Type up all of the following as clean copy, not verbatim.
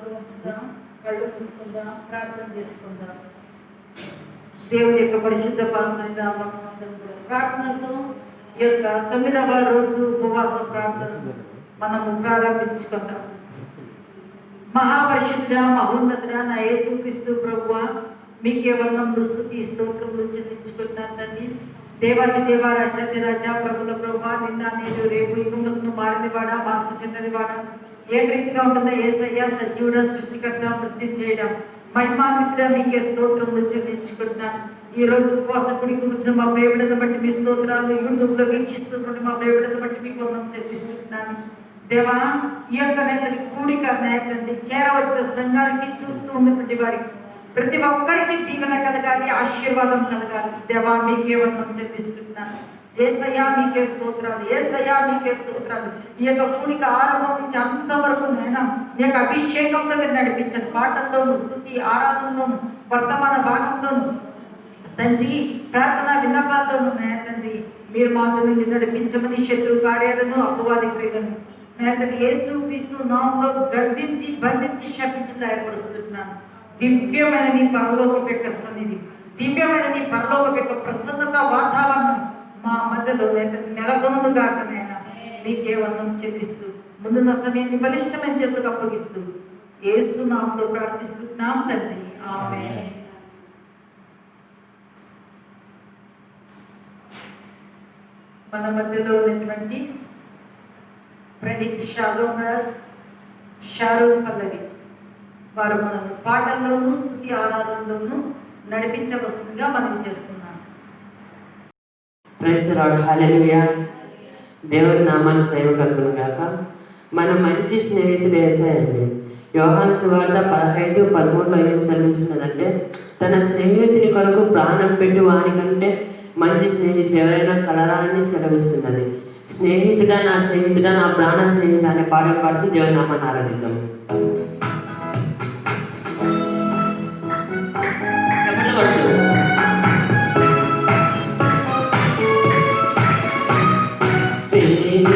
నోరు ఉంచుదాం, కళ్ళు మూసుకుందాం, ప్రార్థన చేసుకుందాం. దేవుని యొక్క పరిశుద్ధ పాసనిదానం ప్రార్థనతో ఈ యొక్క 9వ రోజు ఉపవాస ప్రార్థన మనము ప్రారంభించుకుందాం. మహాపరిశుద్ధుడ, మహోన్నతుడ, నా యేసుక్రీస్తు ప్రభువా, మీకే వందనములు, స్తుతి, స్తోత్రములు చెల్లించుకుంటున్నాను తండ్రి. దేవాది దేవ, రాజాది రాజా, ప్రభుల ప్రభువా, నిన్న నేడు రేపు యుగములకు మారనివాడా, మార్పు చెందనివాడా, ఏకరీతిగా ఉంటుందా యేసయ్య, సజీవుడ, సృష్టికర్త, మృత్యుంజయుడ, మహిమాన్వితుడ, మీకే స్తోత్రములు చెల్లించుకుంటున్నాను. ఈ రోజు ఉపవాసం గుడికి వచ్చిన మా ప్రేమిడను బట్టి మీ స్తోత్రాలు, యూట్యూబ్లో వీక్షిస్తున్న మా ప్రేమిడను బట్టి మీకు వందనం చెల్లిస్తున్నాను. దేవా, ఈ యొక్క నేతని కూడిక నేతండి చేరవచ్చిన సంఘానికి, చూస్తూ ఉన్నటువంటి వారికి ప్రతి ఒక్కరికి దీవెన కలగాలి, ఆశీర్వాదం కలగాలి. దేవా, మీకే వందనం చెల్లిస్తున్నాను. యేసయ్యా, మీకే స్తోత్రాలు, యేసయ్యా, మీకే స్తోత్రాలు. ఈ యొక్క కూడిక ఆరంభం నుంచి అంతవరకు నైనా ఈ యొక్క అభిషేకంతో మీరు నడిపించండి. పాటల్లోను, స్తుతి, ఆరాధనలోను, వర్తమాన భాగంలోను తండ్రి, ప్రార్థన విన్నపాల్లోను తండ్రి మీరు మాతను నడిపించమని శత్రు కార్యాలను, అపవాది క్రియలను తండ్రి యేసుక్రీస్తు నామములో గద్దించి, బంధించి, శపించి తయారుపరుస్తున్నాను. దివ్యమైన నీ పరలోకపు యొక్క సన్నిధి, దివ్యమైన నీ పరలోకపు యొక్క ప్రసన్నత వాతావరణం మా మధ్యలో నెలకొనుగాక నైనా మీకే వందనం చెల్లిస్తూ ముందున్న సమయాన్ని బలిష్టమైన చేతులకు అప్పగిస్తూ యేసు నామములో ప్రార్థిస్తున్నాం తండ్రి, ఆమేన్. మన మధ్యలో ఉన్నటువంటి ప్రణీత్ షాదోరాజ్, షారూన్ పల్లవి వారు మనల్ని పాటల్లోనూ, స్తుతి, ఆరాధనలోనూ నడిపించవలసిందిగా మనవి చేస్తున్నాను. ప్రైజ్ ది లార్డ్, హల్లెలూయా. దేవుని నామానికి మహిమ కలుగును గాక. మన మంచి స్నేహితుడు యేసయ్యండి. యోహాను సువార్త 15:13లో ఏం సెలవిస్తున్నదంటే, తన స్నేహితుని కొరకు ప్రాణం పెట్టు వానికంటే మంచి స్నేహితుడు ఎవరైనా కలరా అని సెలవిస్తున్నది. స్నేహితుడా, నా స్నేహితుడా, నా ప్రాణ స్నేహితుడు అనే పాటలు పాడుతూ దేవుని నామాన్ని ఆరాధిద్దాం. Sing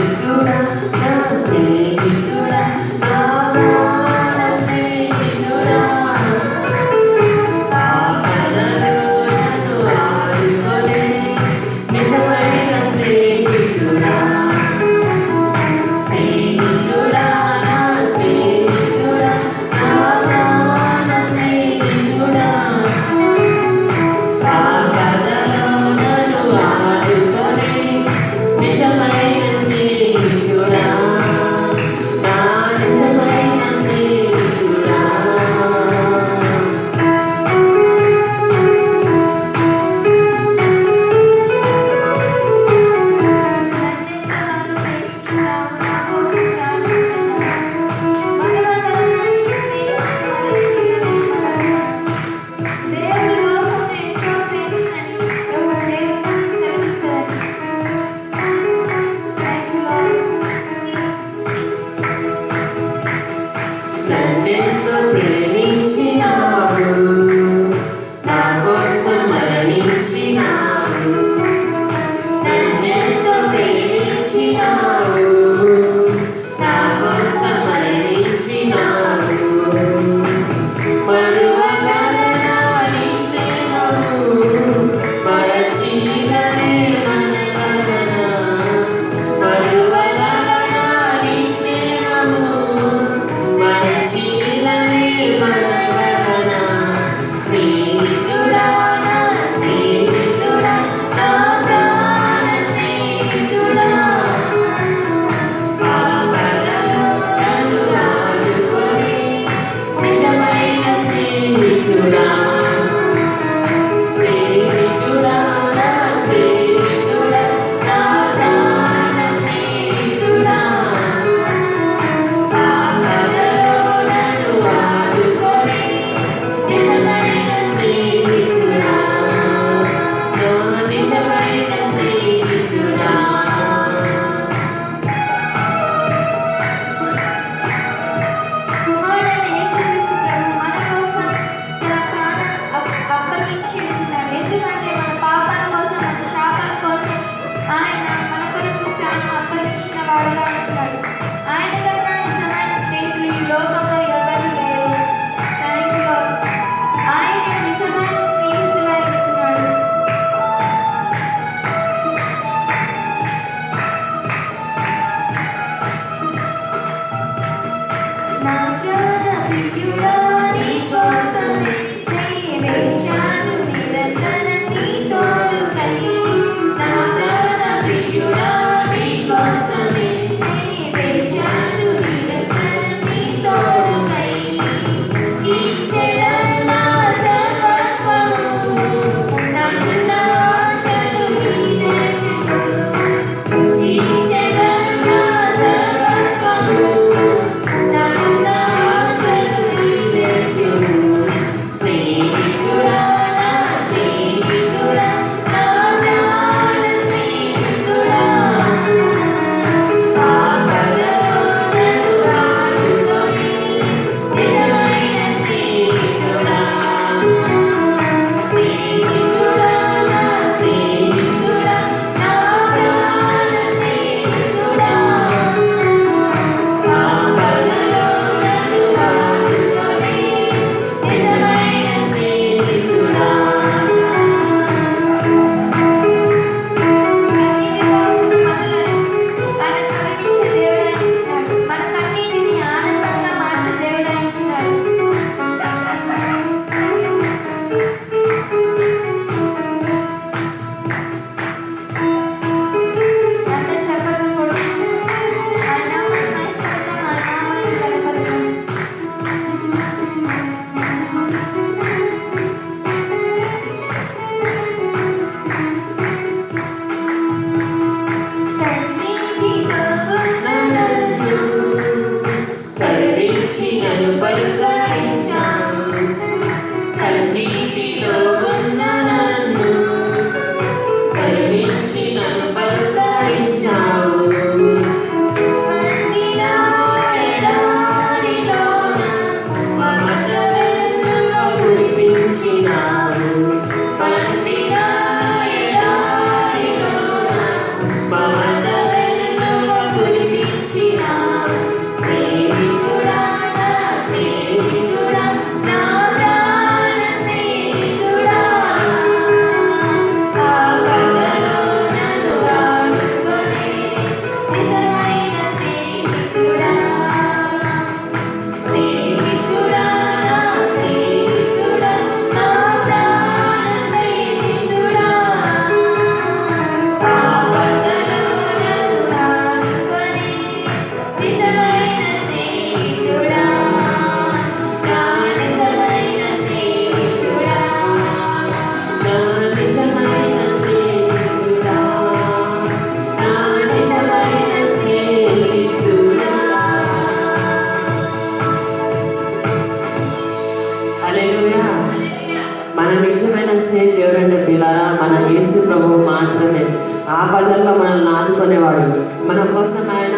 ఆపదల్లో మనల్ని ఆదుకునేవాడు. మన కోసం ఆయన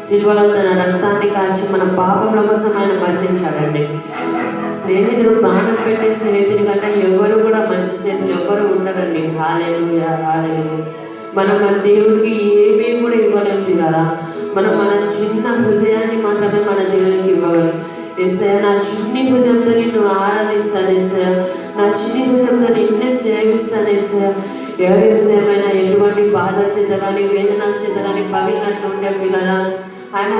సిలువలో తన రక్తాన్ని కాల్చి మన పాపముల కోసం ఆయన మరణించాడండి. స్నేహితుడు ప్రాణం పెట్టే స్నేహితుడి కంటే ఎవరు కూడా మంచి స్నేహితులు ఎవరు ఉండరండి. హల్లెలూయా, హల్లెలూయా. మనం మన దేవుడికి ఏమీ కూడా ఇవ్వలేము కదా. మనం మన చిన్న హృదయాన్ని మాత్రమే మన దేవునికి ఇవ్వగలం. యేసయ్యా, నా చిన్ని హృదయంతో నిన్ను ఆరాధిస్తాను యేసయ్యా, నా చిన్ని హృదయంతో నిన్నే సేవిస్తాను యేసయ్యా. ఎవరి హృదయమైనా ఎటువంటి బాధ చేత కానీ వేదనల చేత కానీ పగిలినట్టు ఉండే పిల్లరా, ఆయన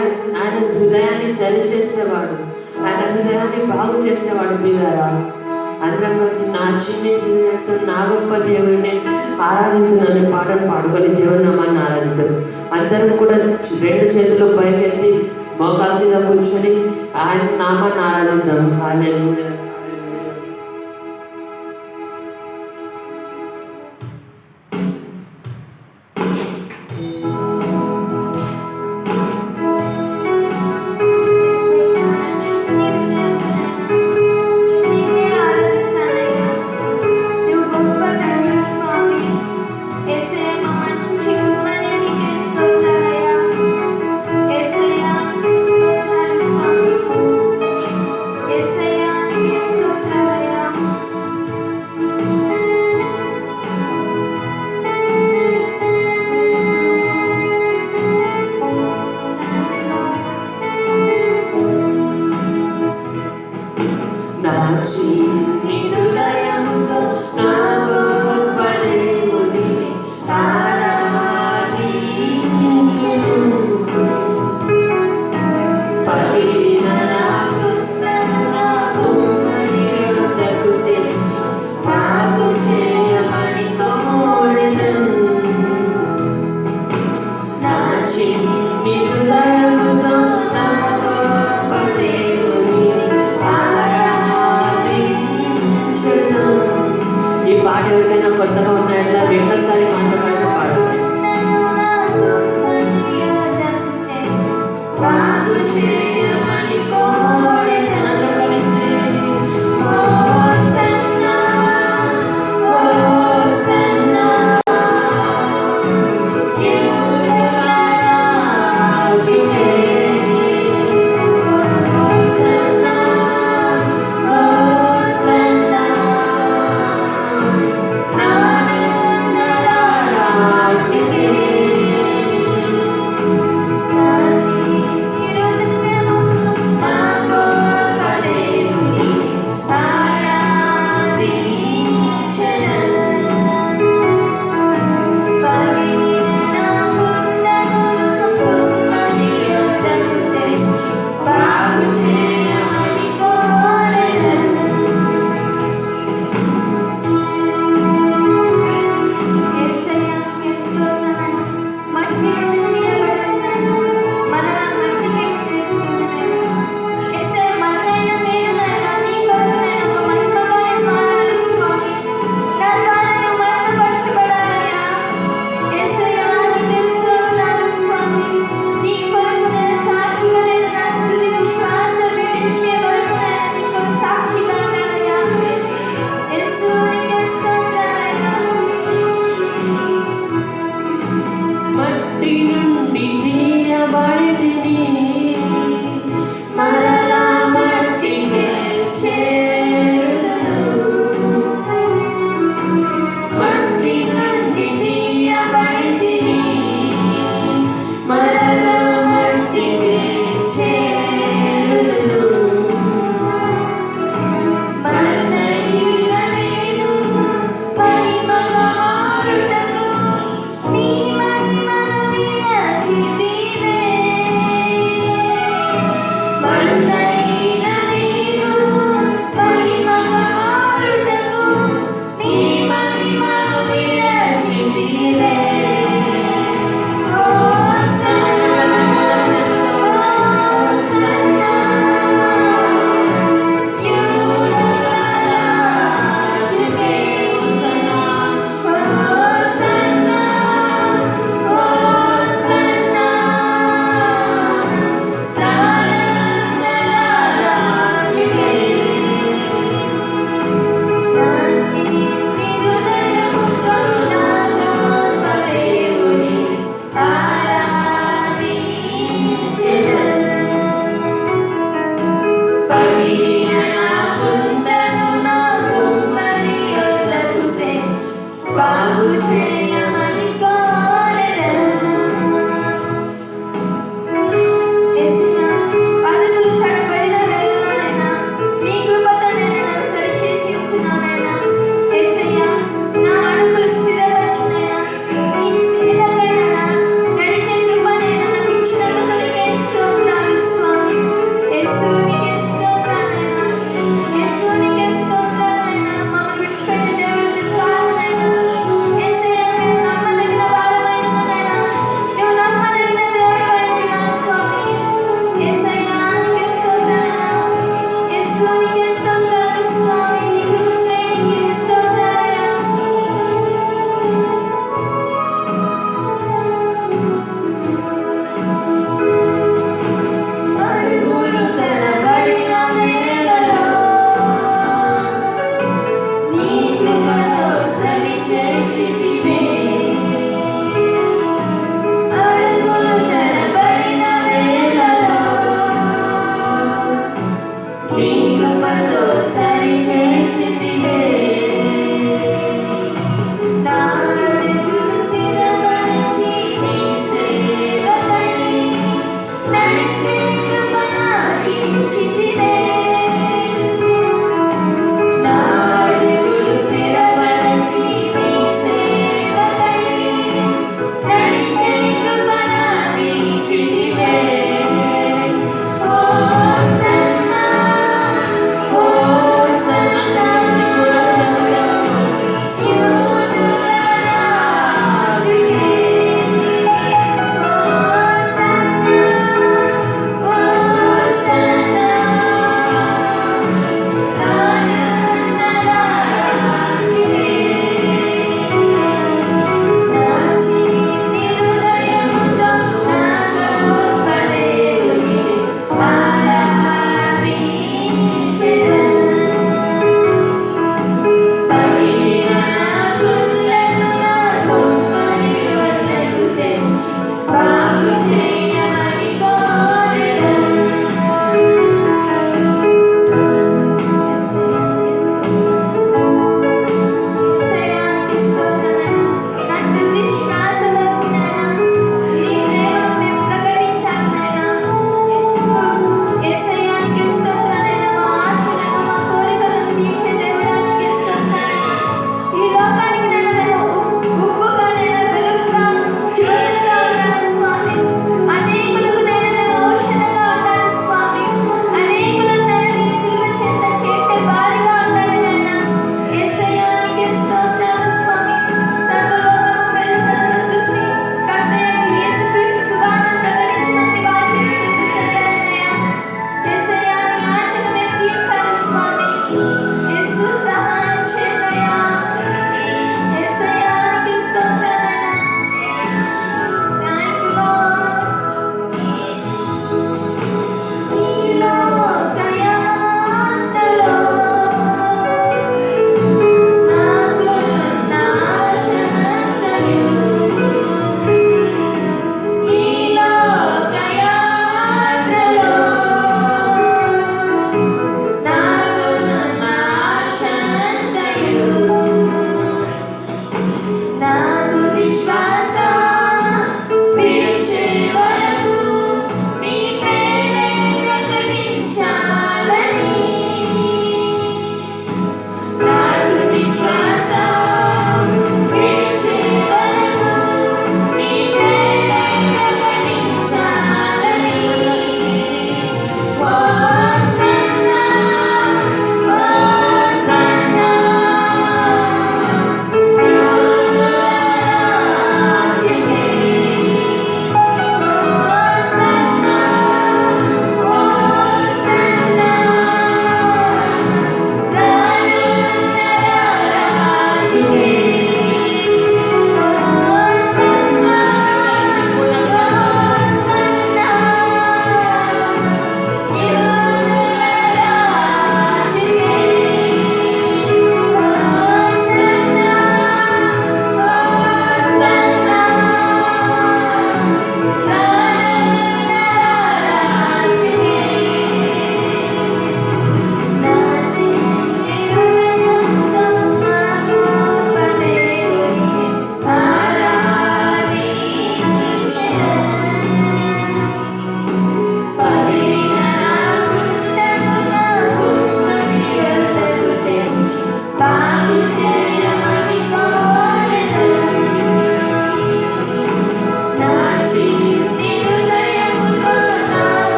హృదయాన్ని సరి చేసేవాడు, ఆయన హృదయాన్ని బాగు చేసేవాడు పిల్లరా. అందరం కలిసి నా చిన్ని హృదయంతో నా గొప్ప దేవుడిని ఆరాధించునని పాటలు పాడుకొని దేవుడి నామాన్ని ఆరాధిద్దాం. అందరం కూడా 2 చేతులు పైకెత్తి మోకాళ్ళ మీద కూర్చొని ఆయన నామాన్ని ఆరాధిద్దాం. హల్లెలూయా. Yes,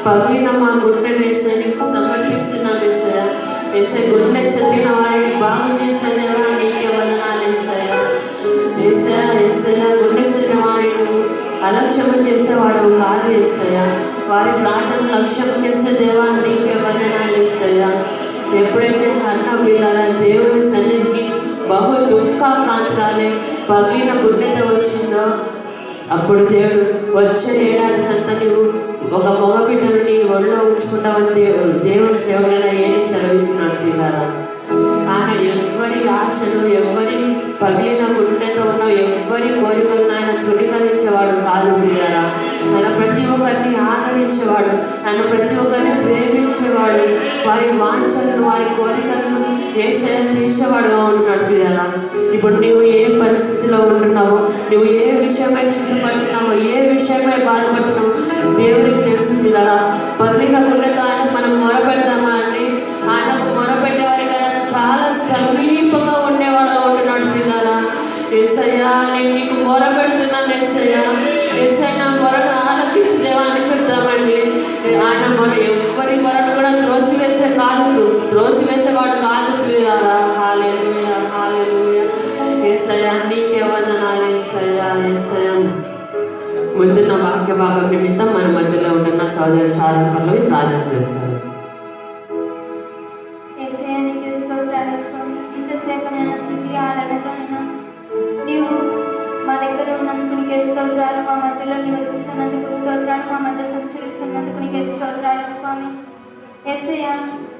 పగిలిన మా గుండెను యేసయ్య నీకు సమర్పిస్తున్నాం యేసయ్య. యేసయ్య గుండె చెందిన వారిని బాగు చేసే దేవా నీకే వందనాలు యేసయ్య. యేసయ్య యేసయ్య గుండె చెందిన వారిని అలక్ష్యము చేసేవాడు కాదు యేసయ్య. వారి ప్రార్థన లక్ష్యం చేసే దేవా నీకే వందనాలు యేసయ్య. ఎప్పుడైతే అన్న పిల్లల దేవుడి సన్నిధికి బహు దుఃఖ ప్రాంతాలే పగిలిన గుండెతో వచ్చిందో అప్పుడు దేవుడు వచ్చే ఏడాది అంతా నువ్వు ఒక మగబిడ్డను నీ ఒళ్ళో ఉంచుకుంటావని దేవుడి సేవలైనా ఏమి సెలవిస్తున్నాడు పిల్లరా. ఆయన ఎవరి ఆశలు ఎవరి పగిలిన గుండెతో ఉన్న ఎవరి కోరికలను ఆయన తృణీకరించేవాడు కాదు పిల్లరా. ఆయన ప్రతి ఒక్కరిని ఆదరించేవాడు, ఆయన ప్రతి ఒక్కరిని ప్రేమించేవాడు, వారి వాంఛలను వారి కోరికలను యేసయ్య తీర్చేవాడుగా ఉంటున్నాడు పిల్లరా. ఇప్పుడు నువ్వు ఏ పరిస్థితిలో ఉంటున్నావో, నువ్వు ఏ విషయమై చుట్టుపడుతున్నావో, ఏ విషయమై బాధపడుతున్నావు దేవుడికి తెలుసు పిల్లరా. పగిలిన గుండెతో ఆయన మనం మొరపెడదామా అండి? ఆయనకు మొరపెట్టేవారి కదా చాలా సమీపంగా ఉండేవాడు ఉంటున్నాడు పిల్లరా. యేసయ్యా నేను నీకు మొరపెడుతున్నాను యేసయ్యా. యేసయ్య నా మొరను ఆలకించు దేవా అని చెప్తామండి. ఆయన మొర ఎవరి మొరను కూడా త్రోసివేసేవాడు కాదు పిల్లరా. హల్లెలూయా హల్లెలూయా. యేసయ్యా నీకే వందనాలు యేసయ్యా యేసయ్యా. ముందున్న వాక్య భాగం నిమిత్తం మన మధ్యలో ఉంటున్న సోదరి శారద పల్లవి ప్రార్థన చేస్తారు. ఇంతసేపు నేను స్థితి ఆరాధన నీవు మా దగ్గర ఉన్నందుకు నీకే స్తోత్రాలు, మా మధ్యలో నివసిస్తున్నందుకు స్తోత్రాలు, మా మధ్య సంచరిస్తున్నందుకు నీకే స్తోత్రాలు స్వామి. యేసయ్య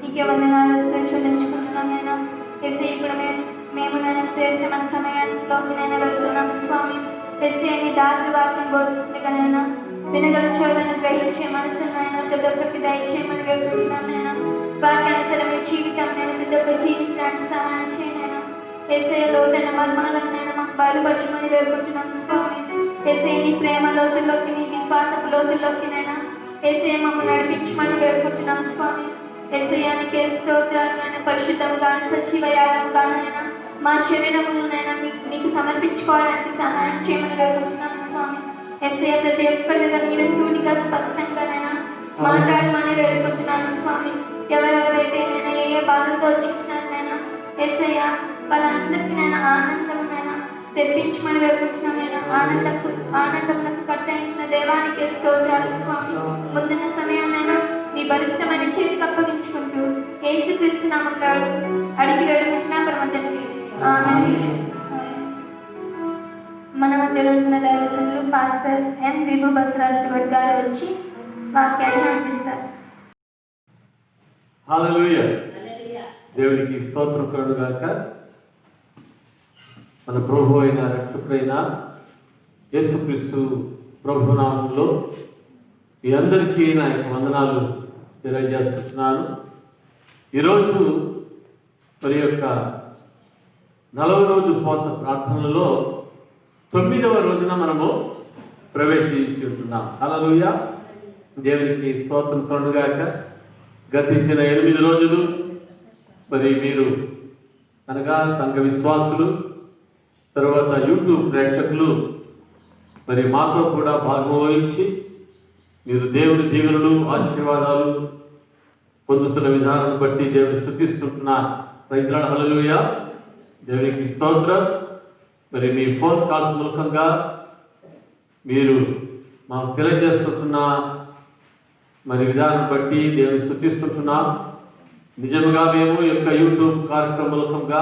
నీకే వందనాలు చెల్లించుకుంటున్నాం నేను. యేసయ్య ఇప్పుడు మేము నేను శ్రేష్టమైన సమయంలోకి నేను వెళ్తున్నాము స్వామి. యేసయ్య నీ దాసుడి వాక్యం బోధిస్తుంది కదైనా వినగల చెవులను గ్రహించే మనసును ఆయన ప్రతి ఒక్కరికి దయచేయమని వేడుకుంటున్నాం నేను. వాక్యానుసరమైన జీవితం నేను ప్రతి ఒక్కరు జీవించడానికి సహాయం చేయను. యేసయ్య లోతైన మర్మాలను నేను మాకు బయలుపరచమని వేడుకుంటున్నాం స్వామి. యేసయ్య నీ ప్రేమ లోతుల్లోకి, నీ విశ్వాసపు లోతుల్లోకి నైనా యేసయ్య మమ్మల్ని నడిపించమని వేడుకుంటున్నాం స్వామి. యేసయ్య నీకే స్తోత్రాలు నైనా. పరిశుద్ధముగాను సజీవ యాగముగానైనా మా శరీరములనైనా నీకు సమర్పించుకోవడానికి సహాయం చేయమని వేడుకుంటున్నాం స్వామి. యేసయ్య ప్రతి ఒక్కరి దగ్గర నీవే సూటిగా స్పష్టంగానైనా మాట్లాడమని వేడుకుంటున్నాను స్వామి. ఎవరెవరైతే నేను ఏ బాధలతో వచ్చినానైనా యేసయ్య వాళ్ళందరికీ నేను ఆనందమునైనా తెప్పించమని వేడుకుంటున్నాను. నేను ఆనందములకు కట్టయించిన దేవానికి స్తోత్రాలు స్వామి. ముందున్న సమయాన్నైనా నీ బలిష్టమైన చేతికి అప్పగించుకుంటూ యేసుక్రీస్తు నామములో అడిగి వేడుకుంటున్నా పరమ తండ్రి, ఆమేన్. మన మధ్యలో ఉన్న దైవజనులు పాస్టర్ ఎం విభు బసరాజు గారు వచ్చి వాక్యాన్ని అందిస్తారు. హల్లెలూయా. దేవునికి స్తోత్రం కలుగుగాక. మన ప్రభు అయిన రక్షకుడైన యేసుక్రీస్తు ప్రభు నామములో మీ అందరికీ నా యొక్క వందనాలు తెలియజేస్తున్నాను. ఈరోజు మరి యొక్క 40వ రోజు ఉపవాస ప్రార్థనలో 9వ రోజున మనము ప్రవేశించుతున్నాం. హల్లెలూయా. దేవునికి స్తోత్రం కలుగుగాక. గతించిన 8 రోజులు మరి మీరు అనగా సంఘ విశ్వాసులు, తర్వాత యూట్యూబ్ ప్రేక్షకులు మరి మాతో కూడా భాగం వహించి మీరు దేవుని దీవెనలు ఆశీర్వాదాలు పొందుతున్న విధానం బట్టి దేవుని స్తుతిస్తుంటున్నారు. Praise Lord. హల్లెలూయా. దేవునికి స్తోత్రం. మరి మీ ఫోన్ కాల్స్ మూలకంగా మీరు మాకు తెలియజేస్తున్న మరి విధానం బట్టి దేవుని స్తుతిస్తుంటున్నాం. నిజముగా మేము ఈ యొక్క యూట్యూబ్ కార్యక్రమం మూలకంగా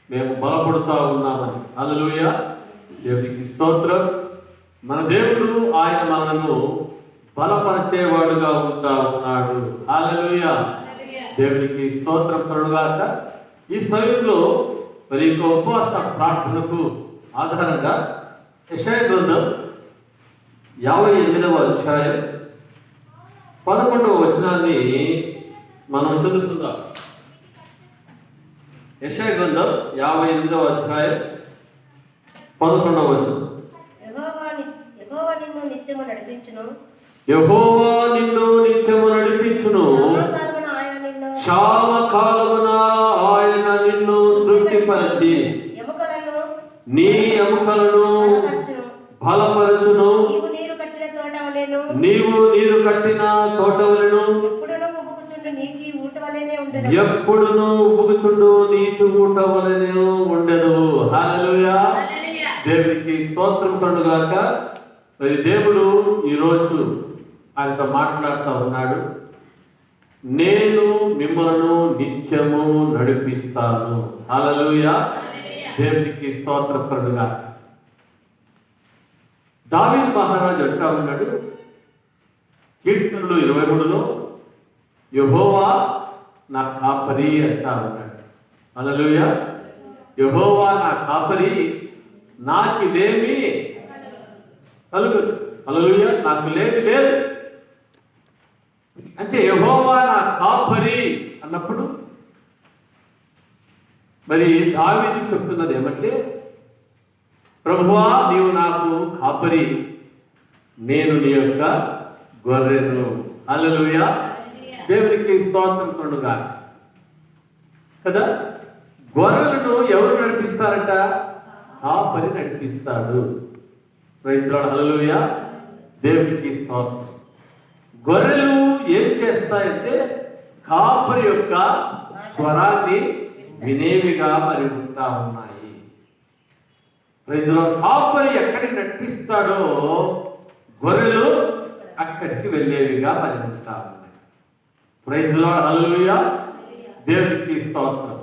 మేము బలపడుతూ ఉన్నామని. హల్లెలూయా. దేవునికి స్తోత్రం. మన దేవుడు ఆయన మనను బలపరిచేవాడుగా ఉంటా ఉన్నాడు. హల్లెలూయా. దేవునికి స్తోత్రం కలుగుగాక. ఈ సమయంలో మరి యొక్క ఉపవాస ప్రార్థనకు ఆధారంగా యెషయా గ్రంథం 58వ అధ్యాయం 11వ వచనాన్ని మనం చదువుకుందాం. యెషయా గ్రంథం 58వ అధ్యాయం 11వ వచనం. యెహోవా నిన్ను నిత్యము నడిపించును, క్షామకాలమున ఆయన నిన్ను తృప్తిపరిచి నీ ఎముకలను బలపరచును. నీవు నీరు కట్టిన తోటవలను ఎప్పుడునూ ఉబుకుచుండు నీటి ఊట వలెనే ఉండదు. ఎప్పుడును ఉబుకుచుండు నీటి ఊట వలెనే ఉండదు. హల్లెలూయా. దేవునికి స్తోత్రం కలుగుగాక. మరి దేవుడు ఈరోజు ఆయనతో మాట్లాడుతూ ఉన్నాడు. నేను మిమ్మల్ని నిత్యము నడిపిస్తాను. హల్లెలూయా. దేవునికి స్తోత్రం కలుగుగాక. దావీదు మహారాజు అంటా ఉన్నాడు కీర్తనలు 23లో, యెహోవా నా కాపరి అంటా ఉన్నాడు. హల్లెలూయా. యెహోవా నా కాపరి, నాకిదేమీ కలుగదు. హల్లెలూయా. నాకు లేమి లేదు. అంటే యెహోవా నా కాపరి అన్నప్పుడు మరి దావీదు చెప్తున్నది ఏమంటే, ప్రభువా నీవు నాకు కాపరి, నేను నీ యొక్క గొర్రెను. హల్లెలూయా. దేవునికి స్తోత్రం కలుగుగాక. కదా, గొర్రెలను ఎవరు నడిపిస్తారంట? కాపరి నడిపిస్తాడు. Praise Lord. హల్లెలూయా. దేవునికి స్తోత్రం. గొర్రెలు ఏం చేస్తాయంటే కాపరి యొక్క స్వరాన్ని వినేవిగా మరి ఉంటా ఉన్నాయి. Praise Lord. కాపరి ఎక్కడికి నడిపిస్తాడో గొర్రెలు అక్కడికి వెళ్ళేవిగా మరి ఉంటా ఉన్నాయి. Praise Lord. హల్లెలూయా. దేవునికి స్తోత్రం.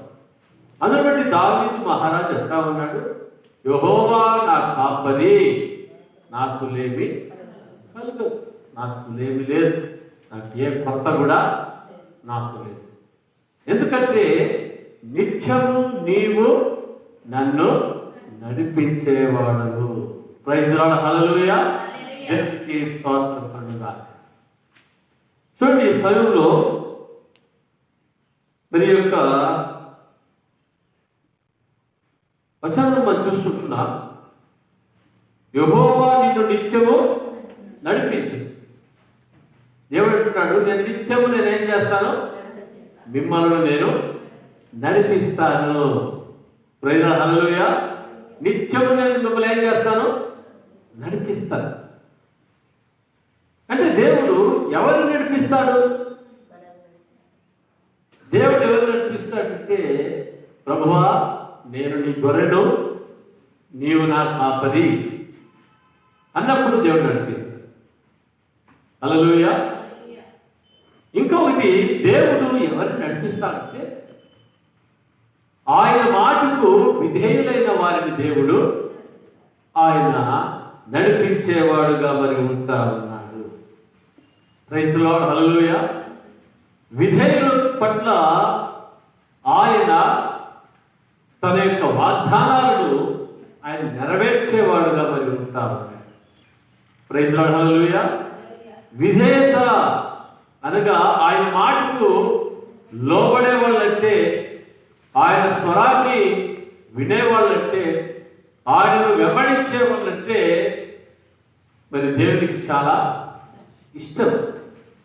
అందును బట్టి దావీదు మహారాజు అంటా ఉన్నాడు, యెహోవా నా కాపరి, నాకు లేమి కలుగదు. నాకు లేమి లేదు. నాకు ఏ కొత్త కూడా నాకు లేదు. ఎందుకంటే నిత్యము నీవు నన్ను నడిపించేవాడవు. Praise Lord. హల్లెలూయా. దేవునికి స్తోత్రం కలుగుగాక. చూడండి, ఈ సమయంలో మరి యొక్క వచనం మనం చూస్తుంటున్నాం. యెహోవా నిన్ను నిత్యము నడిపించు. దేవుడు అంటున్నాడు, నేను నిత్యము నేనేం చేస్తాను? మిమ్మల్ని నేను నడిపిస్తాను. Praise Lord. హల్లెలూయా. నిత్యము నేను మిమ్మల్ని ఏం చేస్తాను? నడిపిస్తాను. అంటే దేవుడు ఎవరిని నడిపిస్తాడు? దేవుడు ఎవరు నడిపిస్తాడంటే, ప్రభువా నేను నీ గొర్రెను, నీవు నా కాపరి అన్నప్పుడు దేవుడు నడిపిస్తాడు. హల్లెలూయా. ఇంకొకటి, దేవుడు ఎవరిని నడిపిస్తాడంటే ఆయన మాటకు విధేయులైన వారిని దేవుడు ఆయన నడిపించేవాడుగా మరి ఉంటా ఉన్నాడు. Praise Lord. హల్లెలూయా. విధేయుల పట్ల ఆయన తన యొక్క వాగ్దానాలను ఆయన నెరవేర్చేవాడుగా మరి ఉంటా ఉన్నాడు. Praise Lord. హల్లెలూయా. విధేయత అనగా ఆయన మాటకు లోబడే వాళ్ళంటే, ఆయన స్వరాన్ని వినేవాళ్ళంటే, ఆయనను వెంబడించే వాళ్ళంటే మరి దేవునికి చాలా ఇష్టం.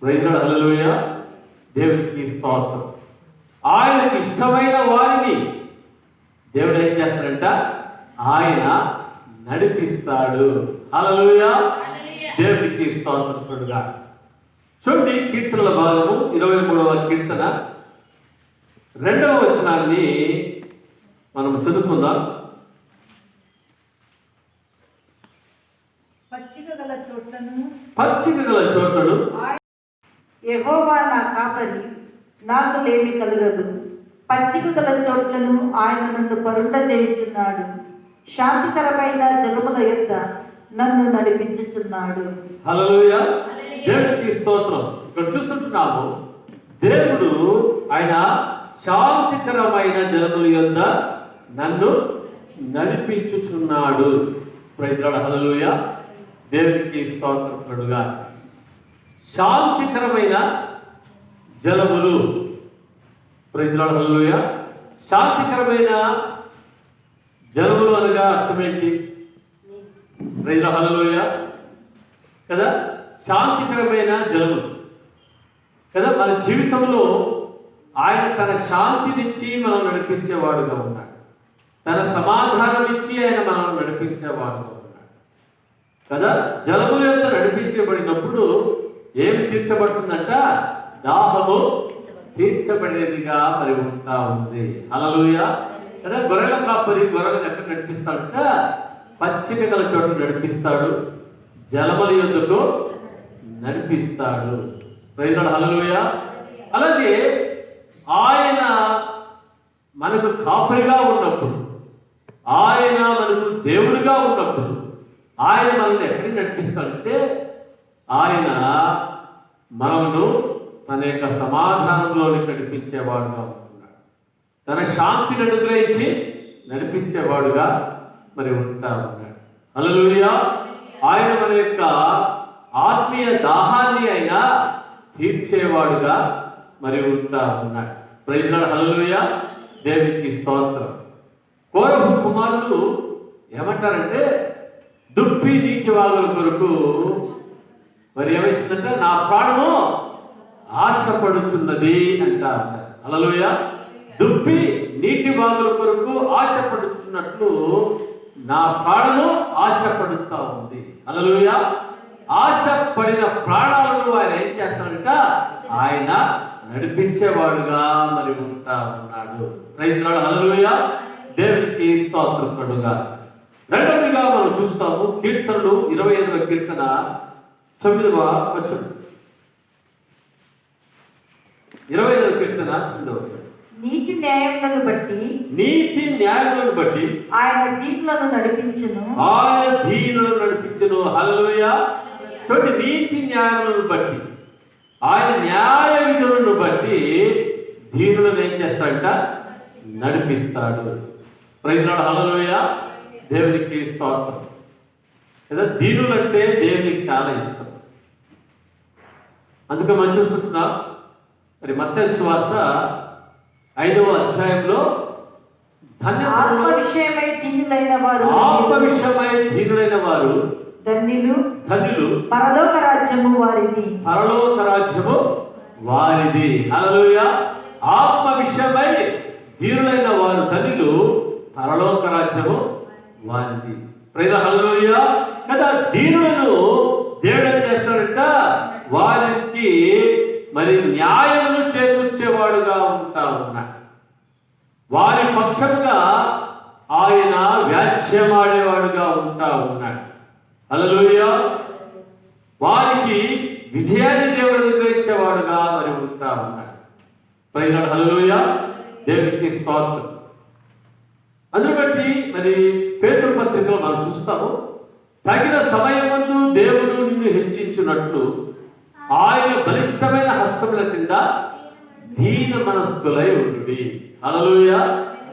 Praise Lord. హల్లెలూయా. దేవునికి స్తోత్రం. ఆయనకు ఇష్టమైన వారిని దేవుడు ఏం చేస్తాడంట? ఆయన నడిపిస్తాడు. హల్లెలూయా. దేవునికి స్తోత్రం కలుగుగా. చూడండి, కీర్తనల భాగము 23వ కీర్తన 2వ వచనాన్ని మనం చదువుకుందాం. పచ్చిక గల చోట్లను యెహోవా నా కాపరి, నాకు లేమి కలుగదు. పచ్చిక గల చోట్లను ఆయన నన్ను పరుండ చేయుచున్నాడు. శాంతికరమైన జలముల యొద్ద నన్ను నడిపించుచున్నాడు. హల్లెలూయా. దేవునికి స్తోత్రం. ఇక్కడ చూస్తుంటున్నాము, దేవుడు ఆయన శాంతికరమైన జలముల యొద్ద నన్ను నడిపించుచున్నాడు. Praise Lord. హల్లెలూయా. దేవునికి స్తోత్రం కలుగుగా. శాంతికరమైన జలములు. Praise Lord. హల్లెలూయా. శాంతికరమైన జలములు అనగా అర్థం ఏంటి? Praise Lord. హల్లెలూయా. కదా, శాంతికరమైన జలములు కదా. మన జీవితంలో ఆయన తన శాంతినిచ్చి మనం నడిపించేవాడుగా ఉన్నాడు. తన సమాధానం ఇచ్చి ఆయన మనం నడిపించేవాడుగా ఉన్నాడు. కదా. జలముల యొక్క నడిపించబడినప్పుడు ఏమి తీర్చబడుతుందంట? దాహము తీర్చబడేదిగా మరి ఉంటా ఉంది. హల్లెలూయా. కదా, గొర్రెల కాపరి గొర్రెలను ఎక్కడ నడిపిస్తాడంట? పచ్చిక గల చోట నడిపిస్తాడు, జలముల యొద్దకు నడిపిస్తాడు. Praise the Lord. హల్లెలూయా. అలాగే ఆయన మనకు కాపరిగా ఉన్నప్పుడు, ఆయన మనకు దేవుడిగా ఉన్నప్పుడు ఆయన మనల్ని ఎక్కడికి నడిపిస్తాడంటే ఆయన మనల్ని తన యొక్క సమాధానంలోని నడిపించేవాడుగా ఉంటున్నాడు. తన శాంతిని అనుగ్రహించి నడిపించేవాడుగా మరి ఉంటా ఉన్నాడు. హల్లెలూయా. ఆయన మన యొక్క ఆత్మీయ దాహాన్ని అయినా తీర్చేవాడుగా మరి ఉంటా ఉన్నాడు. Praise the Lord. హల్లెలూయా. దేవునికి స్తోత్రం. కోరహు కుమారులు ఏమంటారంటే, దుప్పి నీటి వాగుల కొరకు మరి ఏమైతుందంటే నా ప్రాణము ఆశపడుచున్నది అంటారు. హల్లెలూయా. దుప్పి నీటి వాగుల కొరకు ఆశపడుతున్నట్లు నా ప్రాణము ఆశపడుతూ ఉంది. హల్లెలూయా. ఆశపడిన ప్రాణాలను ఆయన ఏం చేస్తాడంట? ఆయన నడిపించేవాడుగా మరి ఉంటా ఉన్నాడు. Praise the Lord. హల్లెలూయా. దేవునికి స్తోత్రం కలుగుగా. రెండవదిగా మనం చూస్తాము కీర్తనలు 25వ కీర్తన 9వ వచనం. 25వ కీర్తన 9వ వచనం. నీతి న్యాయములను బట్టి నీతి న్యాయములను బట్టి ఆయన దీనులను నడిపించును. ఆయన దీనులను నడిపించును. హల్లెలూయా. చూడండి, నీతి న్యాయములను బట్టి, ఆయన న్యాయ విధులను బట్టి దీనులను ఏం చేస్తాడంట? నడిపిస్తాడు. Praise the Lord. హల్లెలూయా. దేవునికి స్తోత్రం. కదా, దీనులంటే దేవునికి చాలా ఇష్టం. అందుకే మనం చూస్తున్నాం మరి మత్తయి సువార్త 5వ అధ్యాయంలో ఆత్మ విషయమై దీనులైన వారు ధన్యులు, ధన్యులు, పరలోక రాజ్యము వారిది. పరలోక రాజ్యము వారిది. హల్లెలూయా. ఆత్మ విషయమై దీనులైన వారు ధన్యులు, పరలోక రాజ్యము వారిది. Praise the Lord. హల్లెలూయా. కదా, దీనులను దేవుడు ఏం చేస్తాడంట? వారికి మరి న్యాయమును చేకూర్చేవాడుగా ఉంటా ఉన్నాడు. వారి పక్షంగా ఆయన వ్యాజ్యమాడేవాడుగా ఉంటా ఉన్నాడు. హల్లెలూయా. వారికి విజయాన్ని దేవుడు అనుగ్రహించేవాడుగా మరి ఉంటా ఉన్నాడు. Praise the Lord. హల్లెలూయా. దేవునికి స్తోత్రం. అందును బట్టి మరి పేతురు పత్రికలో మనం చూస్తాము, తగిన సమయమందు దేవుడు నిన్ను హెచ్చించున్నట్లు ఆయన బలిష్టమైన హస్తముల కింద దీన మనస్కులై ఉండుడి. హల్లెలూయా.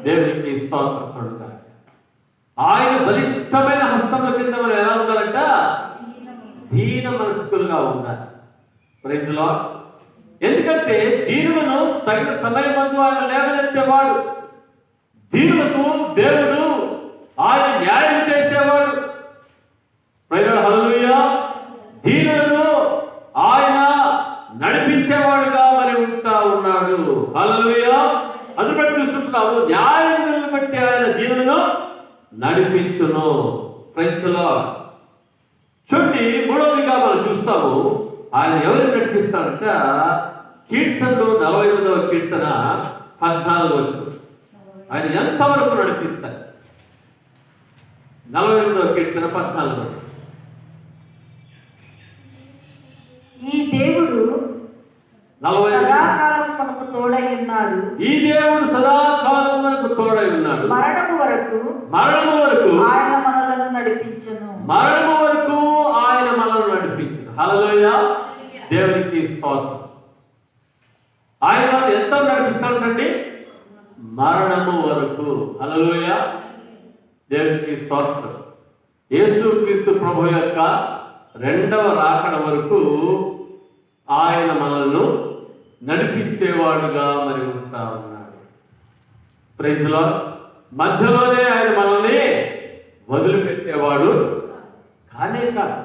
దేవునికి స్తోత్రం కలుగుగా. ఆయన బలిష్టమైన హస్తముల కింద మనం ఎలా ఉండాలంట? దీన మనస్కులుగా ఉండాలి. Praise the Lord. ఎందుకంటే దీనులను తగిన సమయమందు ఆయన లేవనెత్తేవాడు. దీనులకు దేవుడు ఆయన న్యాయం చేసేవాడు. Praise the Lord. హల్లెలూయా. దీనులను ఆయన నడిపించేవాడుగా మరి ఉంటా ఉన్నాడు. హల్లెలూయా. అందుకు బట్టి చూస్తున్నాము, న్యాయములను బట్టి ఆయన దీనులను నడిపించును. Praise the Lord. చూడండి, మూడవదిగా మనం చూస్తాము ఆయన ఎవరిని నడిపిస్తాడంట? కీర్తనలు 48వ కీర్తన 14వ వచనం. ఆయన ఎంతవరకు నడిపిస్తాడు? 48వ కీర్తన 14వ వచనం. ఈ దేవుడు సదాకాలం మనకు తోడై ఉన్నాడు. ఈ దేవుడు సదాకాలం మనకు తోడై ఉన్నాడు. మరణము వరకు ఆయన మనలను నడిపించును. మరణము వరకు ఆయన మనల్ని నడిపించును. హల్లెలూయా. దేవునికి స్తోత్రం. ఆయన ఎంత నడిపిస్తాడండి? మరణము వరకు. హల్లెలూయా. దేవునికి స్తోత్రం. యేసుక్రీస్తు ప్రభు యొక్క రెండవ రాకడ వరకు ఆయన మనల్ని నడిపించేవాడుగా మరి ఉంటా ఉన్నాడు. Praise the Lord. మధ్యలోనే ఆయన మనల్ని వదిలిపెట్టేవాడు కానే కాదు.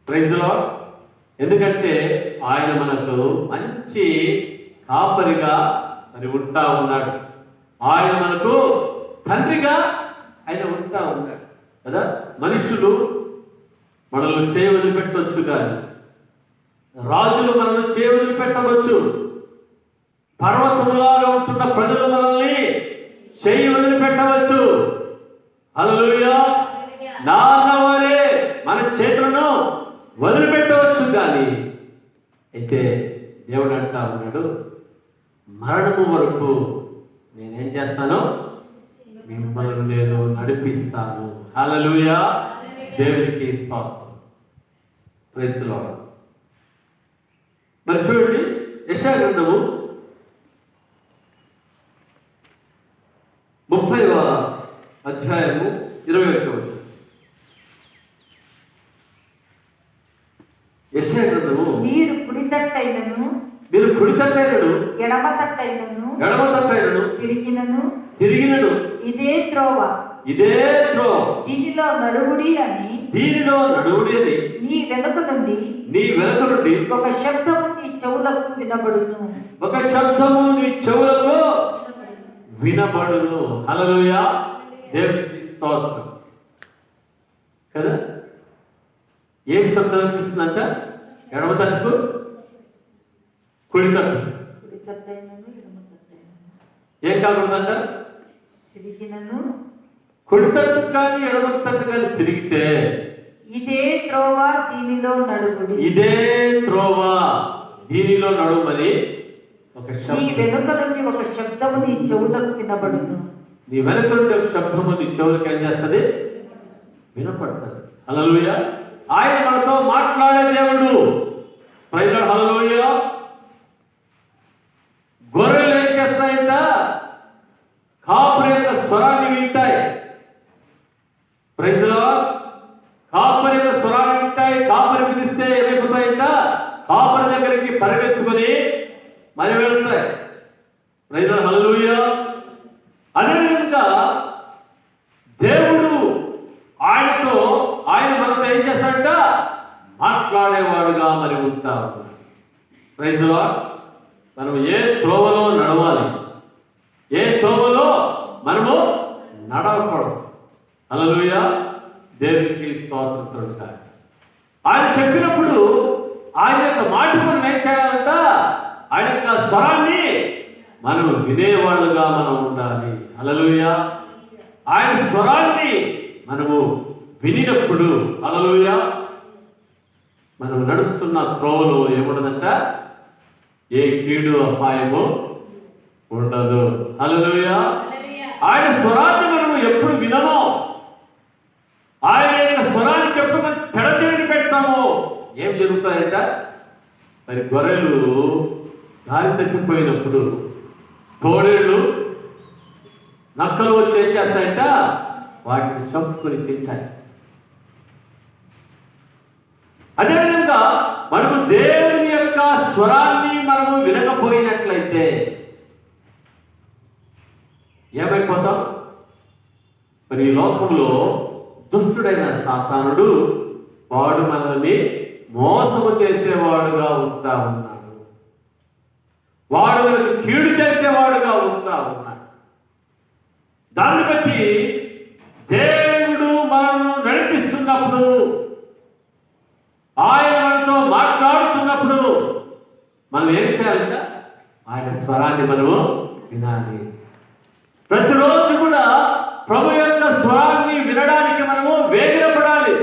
Praise the Lord. ఎందుకంటే ఆయన మనకు మంచి కాపరిగా మరి ఉంటా ఉన్నాడు. ఆయన మనకు తండ్రిగా ఆయన ఉంటా ఉన్నాడు కదా. మనుషులు మనల్ని చేయి వదిలిపెట్టవచ్చు, కానీ రాజులు మనల్ని చేయి వదిలిపెట్టవచ్చు. పర్వతములాగా ఉంటున్న ప్రజలు మనల్ని చేయి వదిలిపెట్టవచ్చు. హల్లెలూయా. నాన్న వారే మన చేతులను వదిలిపెట్టవచ్చు, కానీ అయితే దేవుడు అంటా ఉన్నాడు, మరణము వరకు నేనేం చేస్తాను, మిమ్మల్ని నేను నడిపిస్తాను. హల్లెలూయా. దేవునికి స్తోత్రం. Praise the Lord. మరి చూడండి, యెషయా గ్రంథము 30వ అధ్యాయము 21వ వచనం. యెషయా గ్రంథము, మీరు కుడి తట్టైనను ఎడమ తట్టైనను తిరిగినను ఇదే త్రోవ దీనిలో నడువుడి అని నీ వెనుక నుండి ఒక శబ్దము నీ చెవులకు వినబడును. హల్లెలూయా. దేవునికి స్తోత్రం. కదా, ఏం శబ్దం అనిపిస్తుందంట? ఎడమ తట్టుకు కుడి తట్టు ఏం కాకూడదంట? తిరిగినను కుడి తట్టు కానీ ఎడమ తట్టు కానీ తిరిగితే ఇదే త్రోవ దీనిలో నడువుడి, నడుమని ఒక నీ శబ్దం. వెనుక నుండి ఒక శబ్దము నీ చెవులకు వినబడును. నీ వెనుక నుండి ఒక శబ్దము నీ చెవులకు ఏం చేస్తుంది? వినపడుతుంది. హల్లెలూయా. ఆయన మనతో మాట్లాడే దేవుడు. Praise the Lord. హల్లెలూయా. గొర్రెలు ఏం చేస్తాయంట? కాపరి యొక్క స్వరాన్ని వింటాయి. Praise the lord. కాపరి యొక్క స్వరాన్ని వింటాయి. కాపరి పిలిస్తే ఏమైపోతాయంట? కాపరి దగ్గరికి పరిగెత్తుకొని మరి వెళ్తాయి. Praise the Lord. హల్లెలూయా. అదేవిధంగా దేవుడు ఆయన మనతో ఏం చేస్తాడంట? మాట్లాడేవాడుగా మరి ఉంటాడు. Praise the Lord. మనం ఏ త్రోవలో నడవాలి, ఏ త్రోవలో మనము నడవకూడదు. హల్లెలూయా. దేవునికి స్తోత్రం. ఆయన చెప్పినప్పుడు ఆయన యొక్క మాట మనం ఏం చేయాలంట? ఆయన యొక్క స్వరాన్ని మనం వినేవాళ్ళుగా మనం ఉండాలి. హల్లెలూయా. ఆయన స్వరాన్ని మనము వినినప్పుడు, హల్లెలూయా, మనం నడుస్తున్న త్రోవలో ఏముండదంట? ఏ కీడు అపాయము ఉండదు. హల్లెలూయా. ఆయన స్వరాన్ని మనము ఎప్పుడు వినమో, ఆయన యొక్క స్వరానికి ఎప్పుడు మనం పెడచెవిని పెడతామో ఏం జరుగుతాయంట? మరి గొర్రెలు దారి తప్పిపోయినప్పుడు తోడేళ్ళు, నక్కలు వచ్చి ఏం చేస్తాయంట? వాటిని చంపుకొని తింటాయి. అదేవిధంగా మనము దేవుని యొక్క స్వరాన్ని మనము వినకపోయినట్లయితే ఏమైపోతాం? మరి ఈ లోకంలో దుష్టుడైన సాతానుడు వాడు మనల్ని మోసము చేసేవాడుగా ఉంటా ఉన్నాడు. వాడు మనకు కీడు చేసేవాడుగా ఉంటా ఉన్నాడు. దాన్ని బట్టి దేవుడు మనల్ని నడిపిస్తున్నప్పుడు, ఆయన మనతో మాట్లాడుతున్నప్పుడు మనం ఏం చేయాలంట? ఆయన స్వరాన్ని మనము వినాలి. ప్రతిరోజు కూడా ప్రభు యొక్క స్వరాన్ని వినడానికి మనము వేగిరపడాలి.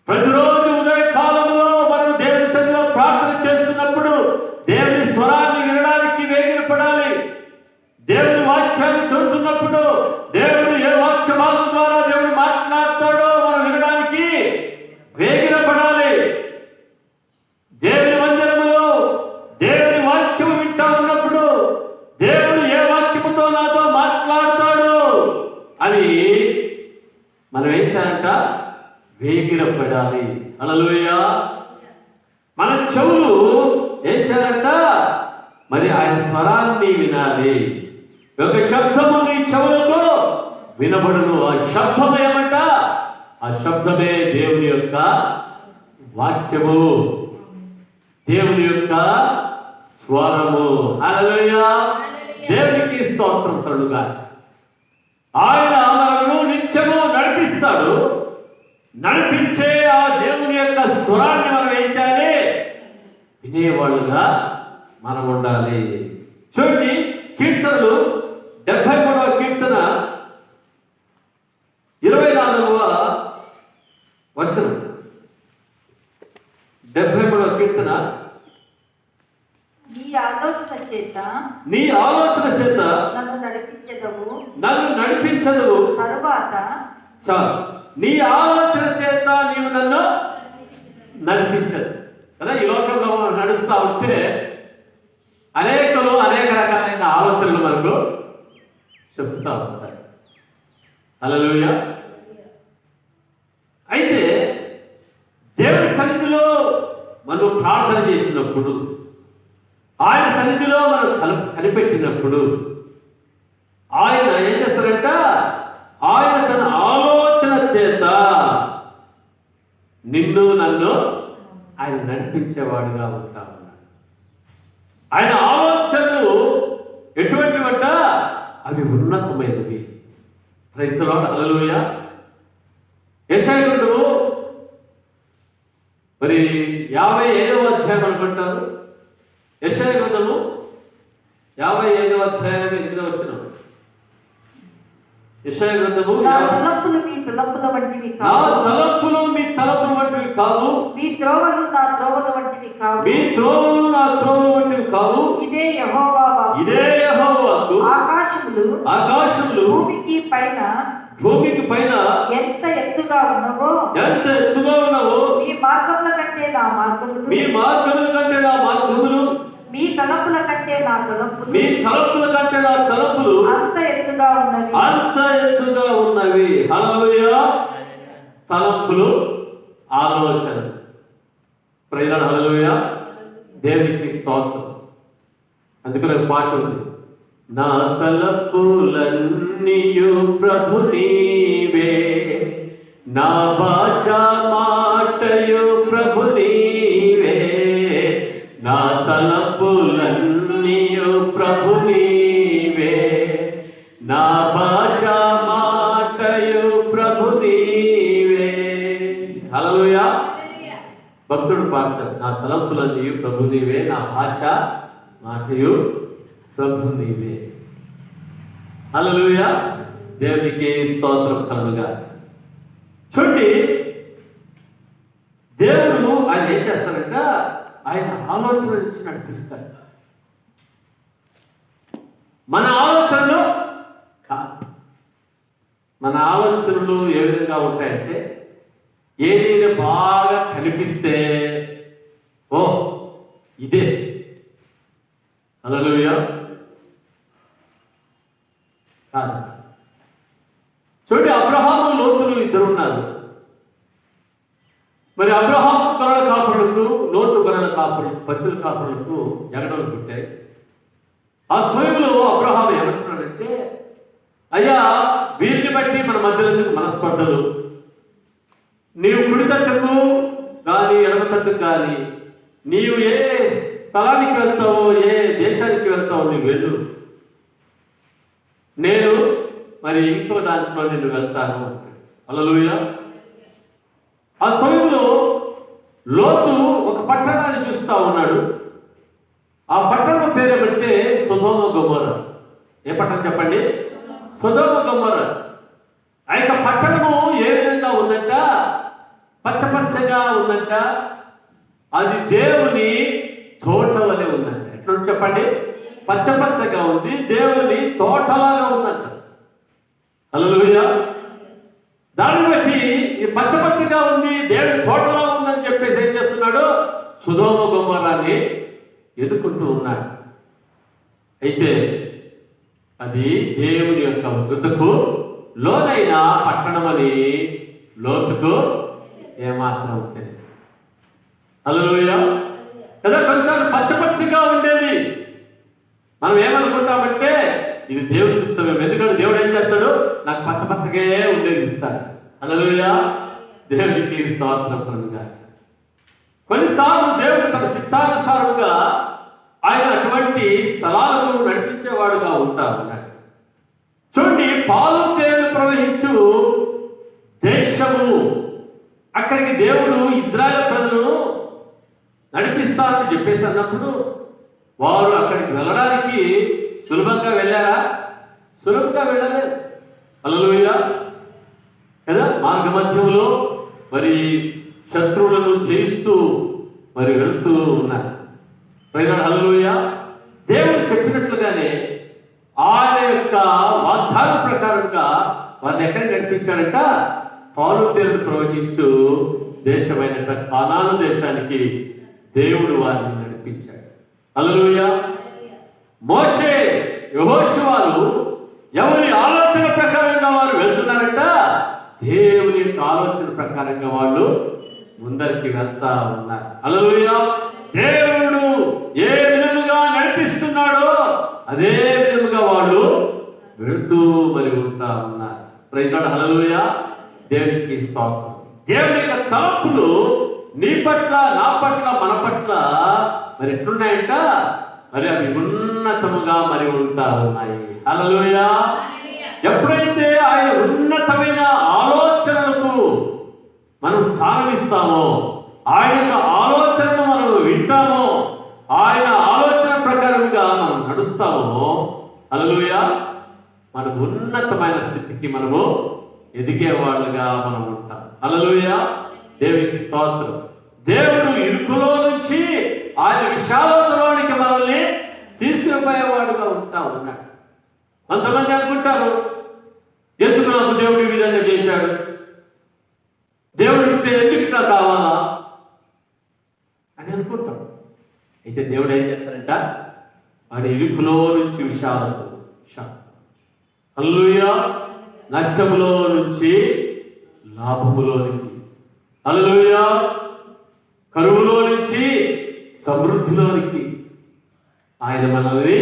ప్రతిరోజు ఉదయ కాలంలో మనం దేవుని సన్నిధిలో ప్రార్థన చేస్తున్నప్పుడు దేవుని స్వరాన్ని వినడానికి వేగిరపడాలి. దేవుని వాక్యాన్ని చదువుతున్నప్పుడు దేవుడు ఏ వాక్య భాగం ద్వారా దేవుడు మాట్లాడతాడో మనం వినడానికి వేగిరపడాలి. దేవుని మందిరములో దేవుని వాక్యం వింటా ఉన్నప్పుడు దేవుడు ఏ వాక్యముతో నాతో మాట్లాడతాడు అని మనం ఏం చేయాలంట? వేగిరపడాలి. హల్లెలూయా. మన చెవులు ఏం చేయాలంట? మరి ఆయన స్వరాన్ని వినాలి. ఒక శబ్దము నీ చెవులకు వినబడును. ఆ శబ్దం ఏమంట? ఆ శబ్దమే దేవుని యొక్క వాక్యము, దేవుని యొక్క స్వరము. హల్లెలూయా. దేవునికి స్తోత్రం కలుగుగా. ఆయన మనను నిత్యము నడిపిస్తాడు. నడిపించే ఆ దేవుని యొక్క స్వరాన్ని మనం ఏం చేయాలి? వినేవాళ్ళుగా మనం ఉండాలి. చూడండి, కీర్తనలు 73వ కీర్తన 24వ వచనం. 73వ కీర్తన. నీ ఆలోచన చేత నన్ను నడిపించదు. తరువాత చాలు. నీ ఆలోచన చేత నీవు నన్ను నడిపించదు కదా. ఈ లోకంలో మనం నడుస్తూ ఉంటే అనేకలు అనేక రకాలైన ఆలోచనలు మనకు చెప్తా ఉంటాయి. హల్లెలూయా. అయితే దేవుడి సన్నిధిలో మనం ప్రార్థన చేసినప్పుడు, ఆయన సన్నిధిలో మనం కనిపెట్టినప్పుడు ఆయన ఏం చేస్తారంట? ఆయన తన ఆలోచన చేత నిన్ను నన్ను ఆయన నడిపించేవాడుగా ఉంటా ఉన్నాడు. ఆయన ఆలోచనలు ఎటువంటివంట? అవి ఉన్నతమైనవి. Praise the Lord. హల్లెలూయా. యెషయా గ్రంథము మరి 55వ అధ్యాయం అనుకుంటారు. యెషయా గ్రంథము 55వ అధ్యాయం 8వ వచనం. యెషయా గ్రంథము నా తలంపులు మీ తలంపుల వంటివి నా కావు. తలంపులు మీ తలంపుల వంటివి కావు. మీ త్రోవలు నా త్రోవల వంటివి కావు. మీ త్రోవలు నా త్రోవల వంటివి కావు. ఇదే యెహోవా వాక్కు. ఇదే యెహోవా వాక్కు. ఆకాశములు భూమికి పైన ఎంత ఎత్తుగా ఉన్నవో మీ మార్గముల కంటే నా మార్గములు, మీ మార్గముల కంటే నా మార్గములు, మీ తలంపుల కంటే నా తలంపులు, మీ తలంపుల కంటే నా తలంపులు అంత ఎత్తుగా ఉన్నవి. హల్లెలూయా. తలంపులు, ఆలోచన. Praise the Lord. హల్లెలూయా. దేవునికి స్తోత్రం. అందుకని ఒక పాట ఉంది. నా తలంపులన్నీయు ప్రభు నీవే, నా భాష మాటయు ప్రభు నీవే, నా తలంపులన్నీయు ప్రభు నీవే, నా భాష మాటయు ప్రభు నీవే. హల్లెలూయా. భక్తుడు పాడతాడు, నా తలంపులన్నీయు ప్రభు నీవే, నా భాష మాటయు ప్రభు నీవే. హల్లెలూయా. దేవునికి స్తోత్రం కలుగుగా. చూడండి, దేవుడు ఆయన ఏం చేస్తాడంట? ఆయన ఆలోచన నుంచి నడిపిస్తాడు. మన ఆలోచనలు కాదు. మన ఆలోచనలు ఏ విధంగా ఉంటాయంటే, ఏదైనా బాగా కనిపిస్తే ఓ ఇదే. హల్లెలూయా. కాదు. చూడండి, అబ్రహాము లోతులు ఇద్దరు ఉన్నారు. మరి అబ్రహాము గొర్రెల కాపురులకు, లోతు గొర్రెల కాపురులకు, పశువుల కాపురులకు జగడలు పుట్టాయి. ఆ సమయంలో అబ్రహాము ఏమంటున్నాడంటే, అయ్యా, వీరిని బట్టి మన మధ్యలో మనస్పర్ధలు, నీవు కుడి తట్టుకు కానీ ఎడమ తట్టుకు కానీ, నీవు ఏ స్థలానికి వెళ్తావో, ఏ దేశానికి వెళ్తావో నీవు వెళ్ళు, నేను మరి ఇంకో దాంట్లో నేను వెళ్తాను. హల్లెలూయా. ఆ సమయంలో లోతు ఒక పట్టణాన్ని చూస్తా ఉన్నాడు. ఆ పట్టణం పేరేమంటే సొదొమ గొమొర్ర. ఏ పట్టణం చెప్పండి? సొదొమ గొమొర్ర. ఆ యొక్క పట్టణము ఏ విధంగా ఉందంట? పచ్చపచ్చగా ఉందంట. అది దేవుని తోట వలె ఉందంట. ఎట్లా చెప్పండి? పచ్చపచ్చగా ఉంది, దేవుని తోటలాగా ఉందంట. హల్లెలూయా. దాన్ని బట్టి ఈ పచ్చపచ్చగా ఉంది, దేవుని తోటలా ఉందని చెప్పేసి ఏం చేస్తున్నాడు? సొదొమ గొమొర్రాని ఎన్నుకుంటూ ఉన్నాడు. అయితే అది దేవుని యొక్క వృద్ధకు లోనైన పట్టణమని లోతుకు ఏమాత్రం తెలియదు. హల్లెలూయా. కదా, కొన్నిసార్లు పచ్చపచ్చగా ఉండేది మనం ఏమనుకుంటామంటే ఇది దేవుడి చిత్తమేమో. ఎందుకంటే దేవుడు ఏం చేస్తాడు? నాకు పచ్చపచ్చగే ఉండేది ఇస్తాడు. హల్లెలూయా. దేవునికి స్తోత్రం కలుగుగా. కొన్నిసార్లు దేవుడు తన చిత్తానుసారముగా ఆయన అటువంటి స్థలాలకు నడిపించేవాడుగా ఉంటాడు. చూడండి, పాలు తేనెలు ప్రవహించు దేశము అక్కడికి దేవుడు ఇజ్రాయెల్ ప్రజలను నడిపిస్తానని చెప్పేసి అన్నప్పుడు వారు అక్కడికి వెళ్ళడానికి సులభంగా వెళ్ళారా? సులభంగా వెళ్ళలేదు. హల్లెలూయా కదా. మార్గ మధ్యంలో మరి శత్రువులను జయిస్తూ మరి వెళ్తూ ఉన్నారు. హల్లెలూయా. దేవుడు చెప్పినట్లుగానే ఆయన యొక్క వాగ్దానం ప్రకారంగా వారిని ఎక్కడికి నడిపించాడంట? పాలు తేనెలు ప్రవహించు దేశమైన కానాను దేశానికి దేవుడు వారిని నడిపించాడు. హల్లెలూయా. మోషే, యెహోషువలు ఎవరి ఆలోచన ప్రకారంగా వారు వెళ్తున్నారంట? దేవుని యొక్క ఆలోచన ప్రకారంగా వాళ్ళు ముందరికి వెళ్తా ఉన్నారు. హల్లెలూయా. దేవుడు ఏ విధముగా నడిపిస్తున్నాడో అదే విధముగా వాళ్ళు వెళుతూ మరి ఉంటా ఉన్నారు. Praise Lord. హల్లెలూయా. దేవునికి స్తోత్రం. దేవుని యొక్క తలంపులు నీ పట్ల, నా పట్ల, మన పట్ల మరి ఎట్లున్నాయంట? మరి అవి ఉన్నతముగా మరి ఉంటా ఉన్నాయి. హల్లెలూయా. ఎప్పుడైతే ఆయన ఉన్నతమైన ఆలోచనలకు మనం స్థానం ఇస్తామో, ఆయన యొక్క ఆలోచనను మనం వింటామో, ఆయన ఆలోచన ప్రకారంగా మనం నడుస్తామో, హల్లెలూయా, మనం ఉన్నతమైన స్థితికి మనము ఎదిగే వాళ్ళుగా మనం ఉంటాం. హల్లెలూయా. దేవునికి స్తోత్రం. దేవుడు ఇరుకులో నుంచి ఆయన విశాలతలోనికి మనల్ని తీసుకుపోయేవాడుగా ఉంటా ఉన్నాడు. కొంతమంది అనుకుంటారు, ఎందుకు నాకు దేవుడు ఈ విధంగా చేశాడు, దేవుడు ఉంటే ఎందుకు ఇట్లా కావాలా అని అనుకుంటాం. అయితే దేవుడు ఏం చేస్తారంట? వాడి ఇరుకులో నుంచి విశాలత, హల్లెలూయా, నష్టములో నుంచి లాభములోనికి, హల్లెలూయా, కరువులో నుంచి సమృద్ధిలోనికి ఆయన మనల్ని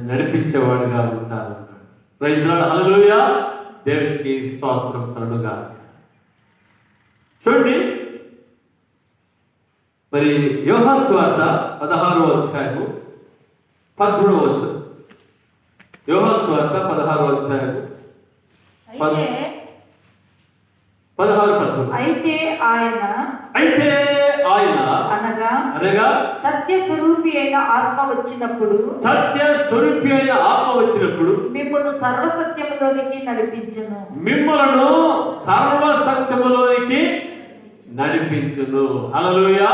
నడిపించేవాడుగా ఉంటారు. Praise Lord. హల్లెలూయా. దేవునికి స్తోత్రం కలుగుగా. చూడండి, మరి యోహాను సువార్త 16వ అధ్యాయము 13వ వచనం. యోహాను సువార్త 16వ అధ్యాయము 16-13. అయితే ఆయన అనగా సత్య స్వరూపి అయిన ఆత్మ వచ్చినప్పుడు మిమ్మల్ని సర్వసత్యములోనికి నడిపించును. హల్లెలూయా.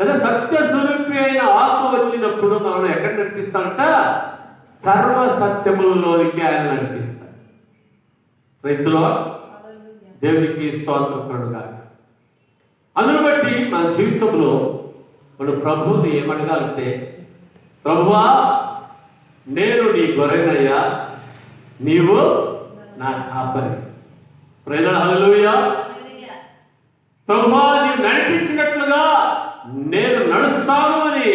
అదే సత్య స్వరూపి అయిన ఆత్మ వచ్చినప్పుడు మనం ఎక్కడ నడిపిస్తాడంట? సర్వ సత్యములలోనికి ఆయన నడిపిస్తాడు. Praise the Lord. దేవునికి స్తోత్రం కలుగుగా. అందును బట్టి మన జీవితంలో మనం ప్రభువుని ఏమడగాలంటే, ప్రభువా, నేను నీ గొర్రెనయ్యా, నీవు నా కాపరి. Praise the Lord. హల్లెలూయా. ప్రభువా, నీవు నడిపించినట్లుగా నేను నడుస్తాను అని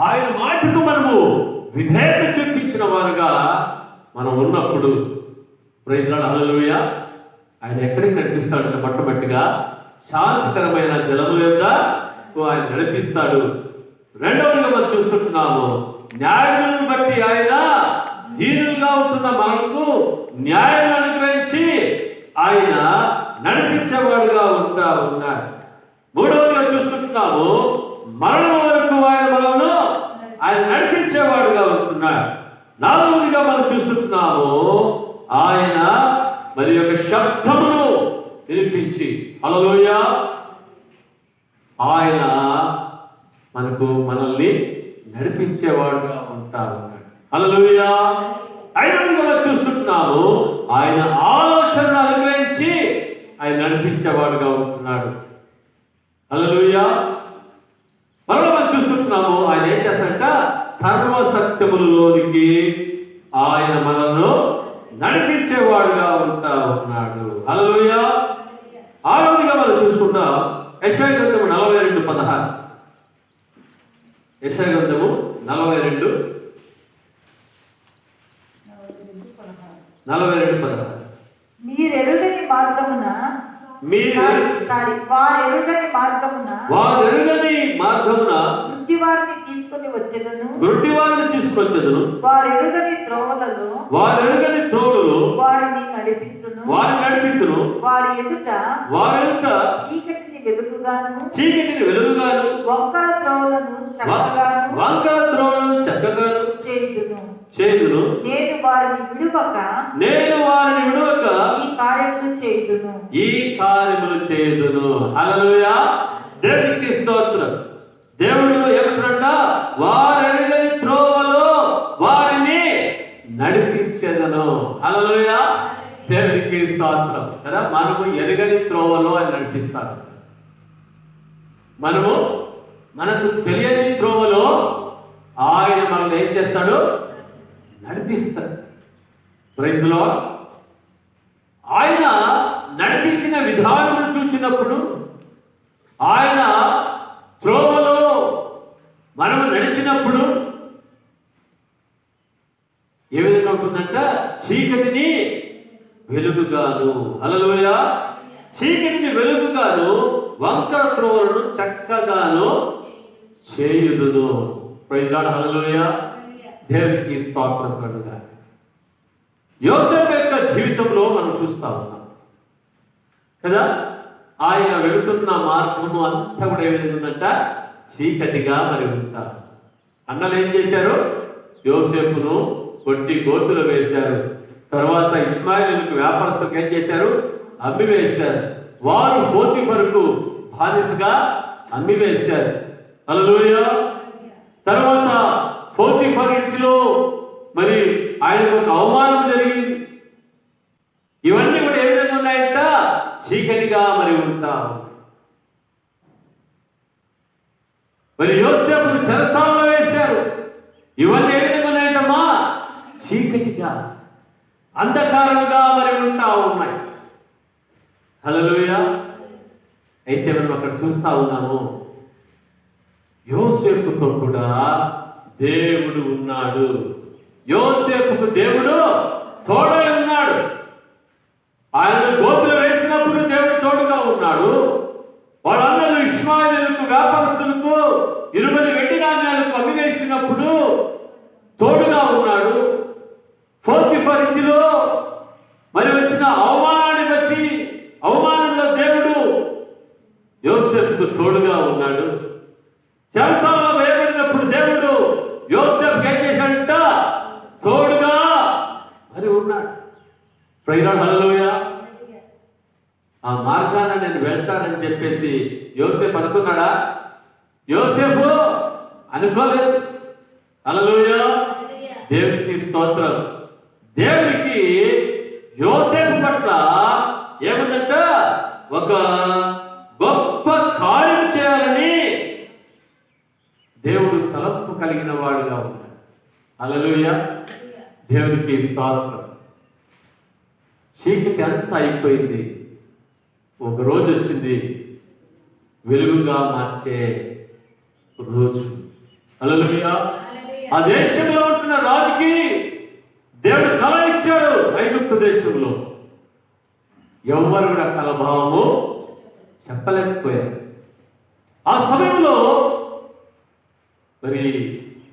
ఆయన మాటకు మనము విధేయత చూపించిన వారుగా మనం ఉన్నప్పుడు, ప్రైజ్ ది లార్డ్. హల్లెలూయా, ఆయన ఎక్కడికి నడిపిస్తాడు? మొట్టమొదటిగా శాంతికరమైన జలము యొక్క ఆయన నడిపిస్తాడు. రెండవదిగా మనం చూస్తుంటున్నాము, న్యాయములను బట్టి ఆయన దీనులుగా ఉంటున్న మనకు న్యాయం అనుగ్రహించి ఆయన నడిపించేవాడుగా ఉంటా ఉన్నాడు. మూడవదిగా చూస్తుంటున్నాము, మరణం వరకు ఆయన మనల్ని ఆయన నడిపించేవాడుగా ఉంటున్నాడు. నాలుగవదిగా మనం చూస్తుంటున్నాము, ఆయన మరి యొక్క శబ్దమును వినిపించి, హల్లెలూయా, ఆయన మనల్ని నడిపించేవాడుగా ఉంటా ఉన్నాడు. హల్లెలూయా. ఐదవదిగా మనం చూస్తుంటున్నాము, ఆయన ఆలోచనను అనుగ్రహించి ఆయన నడిపించేవాడుగా ఉంటున్నాడు. హల్లెలూయా. మరలా మనం చూస్తుంటున్నాము, ఆయన ఏం చేస్తాడంట? సర్వసత్యములలోనికి ఆయన మనల్ని నడిపించేవాడుగా ఉంటా ఉన్నాడు. హల్లెలూయా. ఆరవదిగా మనం చూసుకుంటాం, యెషయా గ్రంథము 42:16. యెషయా గ్రంథము 42:16. వారెరుగని మార్గమున గుడ్డివారిని తీసుకొని వచ్చెదను. వారెరుగని త్రోవలలో వారిని నడిపించును. వారి నడిపించును, వారి ఎదుట వారి యొక్క చీకటిని వెలుగుగాను చీకటిని వెలుగుగాను, వంకర త్రోవలను చక్కగాను వంకర త్రోవలను చక్కగాను చేయుదును. చేయుదును. నేను వారిని విడువక నేను వారిని విడువక ఈ కార్యములు చేయుదును. ఈ కార్యములు చేయుదును. హల్లెలూయా. దేవునికి స్తోత్రం. దేవుడు ఏమంటాడంట? వారెరుగని త్రోవలో వారిని నడిపించెదను. హల్లెలూయా. దేవునికి స్తోత్రం కదా. మనము ఎరుగని త్రోవలో ఆయన నడిపిస్తాడు. మనకు తెలియని త్రోవలో ఆయన మనల్ని ఏం చేస్తాడు? నడిపిస్తాడు. Praise Lord. ఆయన నడిపించిన విధానం చూసినప్పుడు, ఆయన త్రోవలో మనము నడిచినప్పుడు ఏ విధంగా ఉంటుందంట? చీకటిని వెలుగుగాను, హల్లెలూయా, చీకటిని వెలుగుగాను, వంకర త్రోవలను చక్కగాను చేయుదును. Praise Lord, hallelujah. దేవునికి స్తోత్రం కలుగుగా. యోసేపు యొక్క జీవితంలో మనం చూస్తా ఉన్నాం కదా. ఆయన వెళుతున్న మార్గము అంతా కూడా ఏ విధంగా ఉందంట? చీకటిగా మరి ఉంటారు. అన్నలు ఏం చేశారు? యోసేపును కొట్టి గోతులు వేశారు. తర్వాత ఇస్మాయిలుకు వ్యాపారస్తులకు ఏం చేశారు? అమ్మి వేశారు. వారు పోతీఫరుకు బానిసగా అమ్మి వేశారు. హల్లెలూయా. తర్వాత పోతీఫర్ ఇంటిలో మరి ఆయనకు ఒక అవమానం జరిగింది. ఇవన్నీ కూడా ఏ విధంగా ఉన్నాయంట? చీకటిగా మరి ఉంటాం. మరి యోసేపును చెరసాలలో వేశారు. ఇవన్నీ ఏ విధంగా ఉన్నాయంటమ్మా? చీకటిగా, అంధకారముగా మరి ఉంటా ఉన్నాయి. హల్లెలూయా. అయితే మనం అక్కడ చూస్తా ఉన్నాము, యోసేపుతో కూడా దేవుడు ఉన్నాడు. యోసేపుకు దేవుడు తోడై ఉన్నాడు. ఆయన గోతులు వేసినప్పుడు దేవుడు తోడుగా ఉన్నాడు. వాళ్ళ అన్నలు ఇష్మాయేలుకు వ్యాపారస్తులకు 20 వెండి నాణ్యాలకు అమ్మి వేసినప్పుడు తోడుగా ఉన్నాడు. పోతీఫర్ ఇంటిలో మరి వచ్చిన అవమానాన్ని బట్టి, అవమానంలో దేవుడు యోసేపుకు తోడుగా ఉన్నాడు. చెరసాలలో వేయబడినప్పుడు దేవుడు యోసేపుకు ఏం చేశాడంట? తోడుగా మరి ఉన్నాడు. ప్రైజ్ లార్డ్, హల్లెలూయా. ఆ మార్గాన నేను వెళ్తానని చెప్పేసి యోసేపు అనుకున్నాడా? యోసేపు అనుకోలేదు. హల్లెలూయా. దేవునికి స్తోత్రం. దేవునికి యోసేపు పట్ల ఏముందంట? ఒక గొప్ప కార్యం చేయాలని దేవుడు తలంపు కలిగిన వాడుగా ఉన్నాడు. హల్లెలూయా. దేవునికి స్తోత్రం. చీకటి అంతా అయిపోయింది. ఒక రోజు వచ్చింది, వెలుగుగా మార్చే రోజు. హల్లెలూయా. ఆ దేశంలో ఉంటున్న రాజుకి దేవుడు కళ ఇచ్చాడు. ఐగుప్తు దేశంలో ఎవరు కూడా కలభావము చెప్పలేకపోయారు. ఆ సమయంలో మరి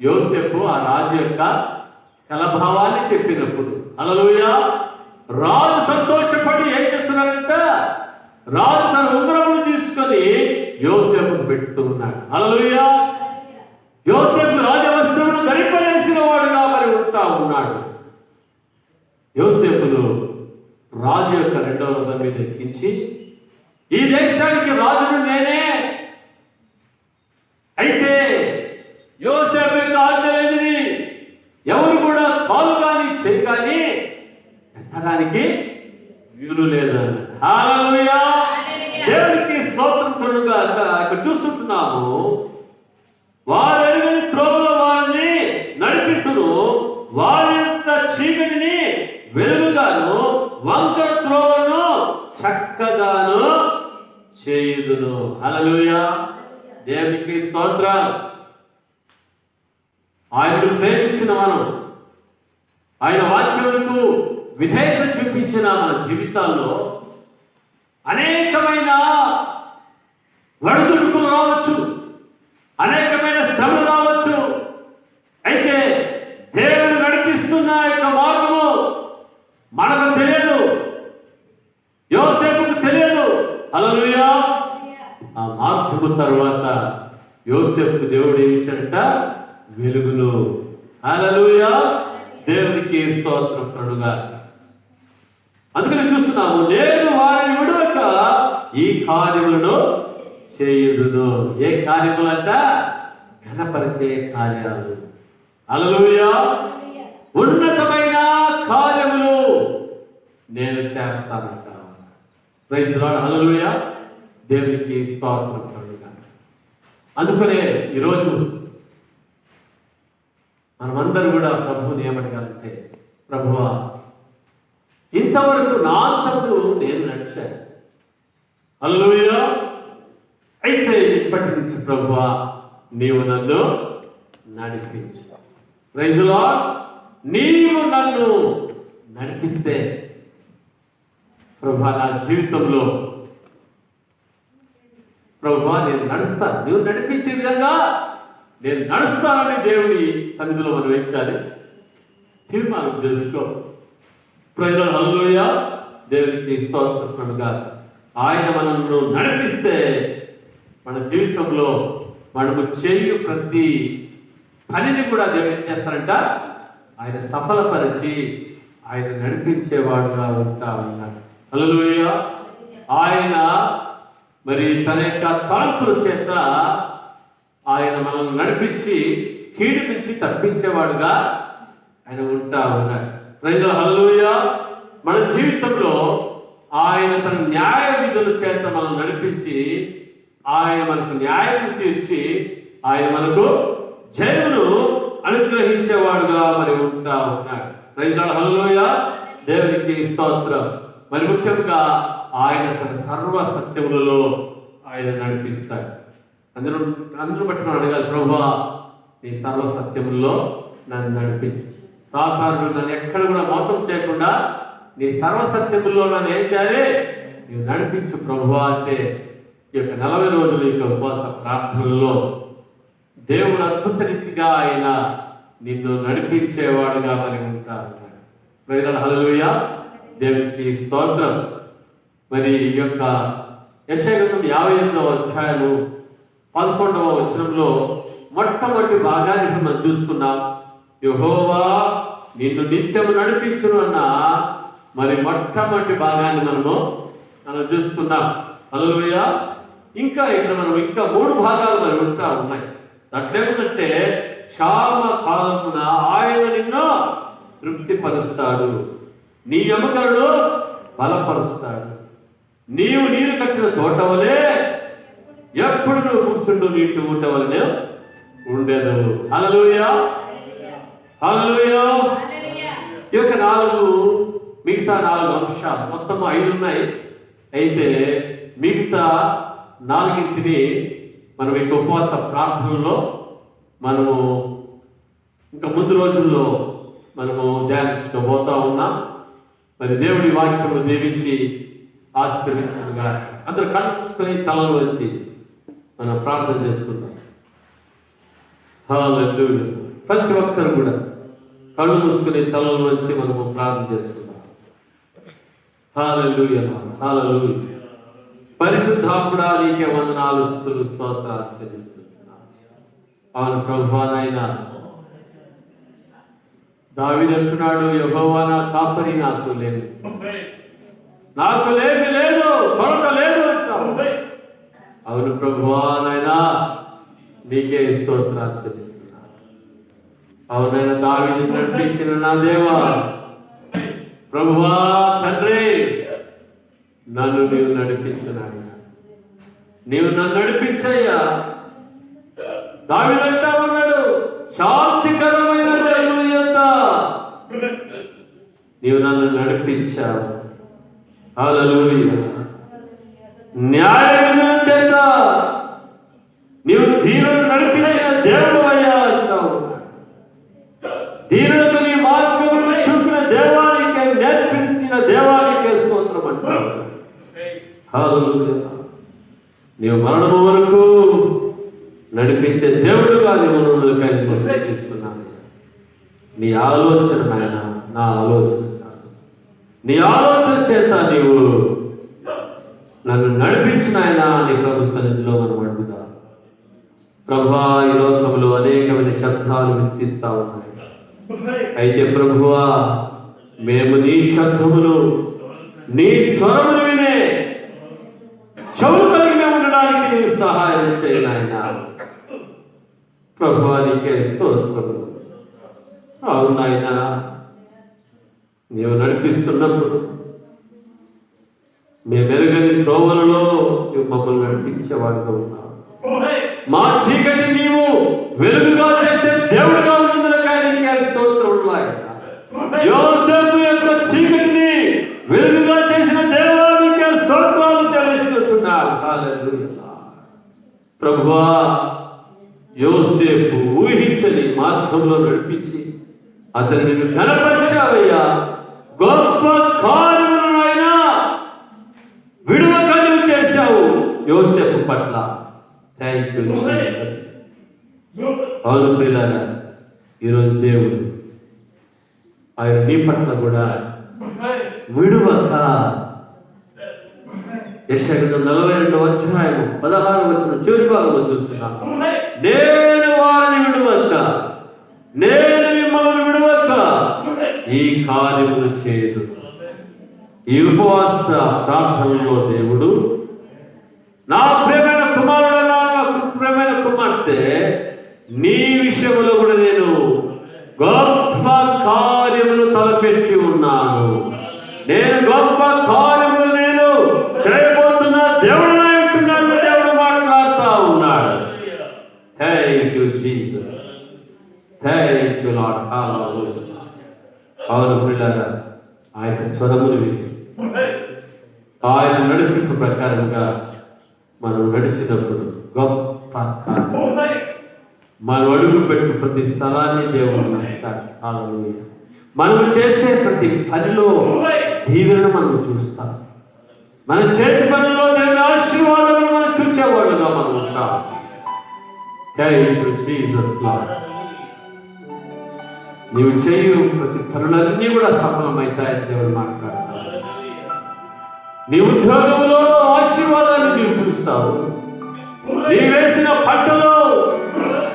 యోసేపు ఆ రాజు యొక్క కలభావాన్ని చెప్పినప్పుడు, హల్లెలూయా, రాజు సంతోషపడి ఏం చేస్తున్నాడంట? రాజు తన ఉంగరమును తీసుకొని యోసేపును పెడుతూ ఉన్నాడు. హల్లెలూయా. యోసేపు రాజవస్త్రమును ధరింపజేసిన వాడుగా మరి ఉంటా ఉన్నాడు. యోసేపును రాజు యొక్క 2వ రథం మీద ఎక్కించి, ఈ దేశానికి రాజును నేనే, అయితే యోసేపు యొక్క ఆజ్ఞ లేనిది ఎవరు కూడా కాలు కానీ చేయి కానీ ఎత్తడానికి వీలు లేదన్న. హల్లెలూయా. దేవునికి స్తోత్రం కలుగుగాక. ఇక్కడ చూస్తుంటున్నాము, వారెరుగని త్రోవలో వారిని నడిపించును, వారి యొక్క చీకటిని వెలుగుగాను, వంకర త్రోవలను చక్కగాను చేయుదును. హల్లెలూయా. దేవునికి స్తోత్రం. ఆయనను ప్రేమించిన మనం, ఆయన వాక్యములకు విధేయత చూపించిన మన జీవితాల్లో అనేకమైన వడుదుడుకులు రావచ్చు, అనేకమైన శ్రమలు రావచ్చు. అయితే దేవుడు నడిపిస్తున్న యొక్క మార్గము మనకు తెలియదు. ఆ మార్గము తర్వాత యోసేపుకు దేవుడు ఏమిచ్చాడట? వెలుగును. హల్లెలూయా, దేవునికి స్తోత్రం కలుగుగా. అందుకని చూస్తున్నాము, నేను వారిని విడవక ఈ కార్యములను చేయుదును. ఏ కార్యములంట? ఘనపరిచే కార్యాలు. హల్లెలూయా, ఉన్నతమైన కార్యములు నేను చేస్తానంట. Praise the Lord. హల్లెలూయా, దేవునికి స్తోత్రం కలుగుగా. అందుకనే ఈరోజు మనమందరూ కూడా ప్రభువుని ఏమడగాలంటే, ప్రభువా, ఇంతవరకు నా అంతకు నేను నడిచాను. హల్లెలూయా, అయితే ఇప్పటి నుంచి ప్రభువా నీవు నన్ను నడిపించు. Praise the Lord. నీవు నన్ను నడిపిస్తే ప్రభువా నా జీవితంలో ప్రభువా నేను నడుస్తాను, నువ్వు నడిపించే విధంగా నేను నడుస్తానని దేవుని సన్నిధిలో మనం వేయించాలి, తీర్మానం చేసుకో. Praise the Lord. హల్లెలూయా, దేవునికి స్తోత్రముగా. ఆయన మనల్ని నడిపిస్తే మన జీవితంలో మనము చేయు ప్రతి పనిని కూడా దేవుడు ఏం చేస్తారంట? ఆయన సఫలపరిచి ఆయన నడిపించేవాడుగా ఉంటా ఉన్నాడు. హల్లెలూయా. ఆయన మరి తన యొక్క తలంపుల చేత ఆయన మనల్ని నడిపించి కీడు నుంచి తప్పించేవాడుగా ఆయన ఉంటా ఉన్నాడు. Praise the Lord. హల్లెలూయా. మన జీవితంలో ఆయన తన న్యాయ విధుల చేత మనం నడిపించి ఆయన మనకు న్యాయం తీర్చి ఆయన మనకు జయమును అనుగ్రహించేవాడుగా మరి ఉంటా ఉన్నాడు. Praise the Lord. హల్లెలూయా, దేవునికి స్తోత్రం. మరి ముఖ్యంగా ఆయన తన సర్వ సత్యములలో ఆయన నడిపిస్తాడు. అందరూ బట్టి మనం అడగాలి, ప్రభువా నీ సర్వ సత్యములలో నన్ను నడిపించు. సాతానుడు నన్ను ఎక్కడ కూడా మోసం చేయకుండా నీ సర్వసత్యముల్లో నన్ను ఏం చేయాలి? నీవు నడిపించు ప్రభువా అంటే ఈ యొక్క 40 రోజుల యొక్క ఉపవాస ప్రార్థనలో దేవుడు అద్భుత రీతిగా ఆయన నిన్ను నడిపించేవాడుగా మరి ఉంటాడు. Praise the Lord. హల్లెలూయా, దేవునికి స్తోత్రం. మరి ఈ యొక్క యెషయా గ్రంథం 58వ అధ్యాయము 11వ వచనంలో మొట్టమొదటి భాగాన్ని మనం చూసుకున్నాం. యెహోవా నిన్ను నిత్యము నడిపించును అన్న మరి మొట్టమొదటి భాగాన్ని మనం చూసుకున్నాం. హల్లెలూయా. ఇంకా ఇక్కడ మనం ఇంకా 3 భాగాలు మరి ఉంటా ఉన్నాయి. అట్లేమిటంటే క్షామ కాలమున ఆయన నిన్ను తృప్తిపరుస్తాడు, నీ ఎముకలను బలపరుస్తాడు, నీవు నీరు కట్టిన తోట వలె ఎప్పుడు నువ్వు కూర్చుంటూ నీటి ఊట వలనే ఉండేదు. హల్లెలూయా, హల్లెలూయా. ఈ యొక్క మిగతా 4 అంశాలు మొత్తం 5 ఉన్నాయి. అయితే మిగతా 4ని మనం ఈ ఉపవాస ప్రార్థనలో మనము ఇంకా ముందు రోజుల్లో మనము ధ్యానించుకోబోతా ఉన్నాం. మరి దేవుడి వాక్యము దీవించి ఆశీర్వదించుగా. అందరూ కలుసుకొని తలలు వచ్చి మనం ప్రార్థన చేసుకుందాం. హల్లెలూయా. ప్రతి ఒక్కరు కూడా కళ్ళు మూసుకుని తలలు వచ్చి మనము ప్రార్థన చేసుకుందాం. హల్లెలూయా, హల్లెలూయా. పరిశుద్ధాత్ముడా నీకే వందనాలు, స్తుతులు, స్తోత్రాలు చెల్లిస్తున్నాను. అవును ప్రభువా, నాయనా దావీదు అంటున్నాడు, యెహోవా నా కాపరి, నాకు లేదు, నాకు లేమి లేదు, కొరత లేదు అంటావు. అవును ప్రభువా, నాయనా నీకే స్తోత్రాలు చెల్లిస్తున్నాను. అవునైనా దావీదు నడిపించిన నా దేవా, ప్రభువా తండ్రి, నన్ను నీవు నడిపించున్నాడు, నీవు నన్ను నడిపించయ్యా. దావీదు అంటా ఉన్నాడు, శాంతికరమైన దేవుని యొద్ద నీవు నన్ను నడిపించావు. హల్లెలూయా. న్యాయ విధుల చేత నీవు దీనులను నడిపించిన దేవుడు అయ్యా అంటావు. దీనులకు నీ మార్గములను చూపిన దేవానికే, నేర్పించిన దేవానికే స్తోత్రం అంటావు. హల్లెలూయా. నీవు మరణము వరకు నడిపించే దేవుడుగా నీవు నన్ను తీసుకున్నాను. నీ ఆలోచన నాయన నా ఆలోచన కాదు, నీ ఆలోచన చేత నీవు నన్ను నడిపించిన ఆయన నీ ప్రభు సన్నిధిలో మనం అడుగుదాం. ప్రభువా, ఈ లోకంలో అనేకమైన శబ్దాలు వినిపిస్తా ఉన్నాయి. అయితే ప్రభువా, మేము నీ శబ్దములు, నీ స్వరములు వినే చెవులు కలిగి మేము ఉండడానికి నీవు సహాయం చేయను ఆయన. ప్రభువా, నీకే స్తోత్రము. అవును ఆయన, నీవు నడిపిస్తున్నప్పుడు మేము ఎరుగని త్రోవలలో నీవు మమ్మల్ని నడిపించేవాడుగా ఉన్నావు. మా చీకటి నీవు వెలుగుగా చేసే దేవుడుగా ఉన్నందులకై నీకే స్తోత్రములు ఆయన. యోసేపు యొక్క చీకటిని వెలుగుగా చేసిన దేవానికే స్తోత్రాలు చెల్లిస్తున్నాను. హల్లెలూయా. ప్రభువా, యోసేపు ఊహించని మార్గంలో నడిపించి అతను నిన్ను ఘనపరిచావయ్యా. గొప్ప కార్యములను అయినా విడువక నువ్వు చేశావు యోసేపు పట్ల. Thank you. అవును ప్రియులారా, ఈరోజు దేవుడు ఆయన నీ పట్ల కూడా విడువక, యెషయా 42వ అధ్యాయం 16వ వచనం చివరి భాగంలో చూస్తున్నాం. నేను వారిని విడువక, నేను మిమ్మల్ని విడువక ఈ కార్యములు చేయదు. ఈ ఉపవాస ప్రార్థనలో దేవుడు నా ప్రేమైన కుమారుడు, నా ప్రేమైన కుమార్తె, నీ విషయంలో కూడా నేను గొప్ప కార్యములు తలపెట్టి ఉన్నాను. నేను గొప్ప కార్యములు నేను చేయబోతున్నా దేవుడు అంటున్నాను. దేవుడు మాట్లాడుతూ ఉన్నాడు. Thank you Jesus, thank you Lord. Hallelujah. అవును ప్రియులారా, ఆయన స్వరములు విని ఆయన నడిపింపు ప్రకారంగా మనం నడిచినప్పుడు గొప్ప కార్యం, మనం అడుగు పెట్టు ప్రతి స్థలాన్ని దేవుడు నడుస్తాడు. హల్లెలూయా. మనం చేసే ప్రతి పనిలో దీవెనను మనం చూస్తాం. మన చేతి పనిలో దేవుని ఆశీర్వాదాలను మనం చూచేవాళ్ళుగా మనం ఉంటాం. Thank you Jesus lord. నీవు చేయు ప్రతి పనులన్నీ కూడా సఫలమవుతాయని దేవుడు మాట్లాడతాడు. నీ ఉద్యోగంలో ఆశీర్వాదాన్ని నీవు చూస్తావు. నీ వేసిన పంటలో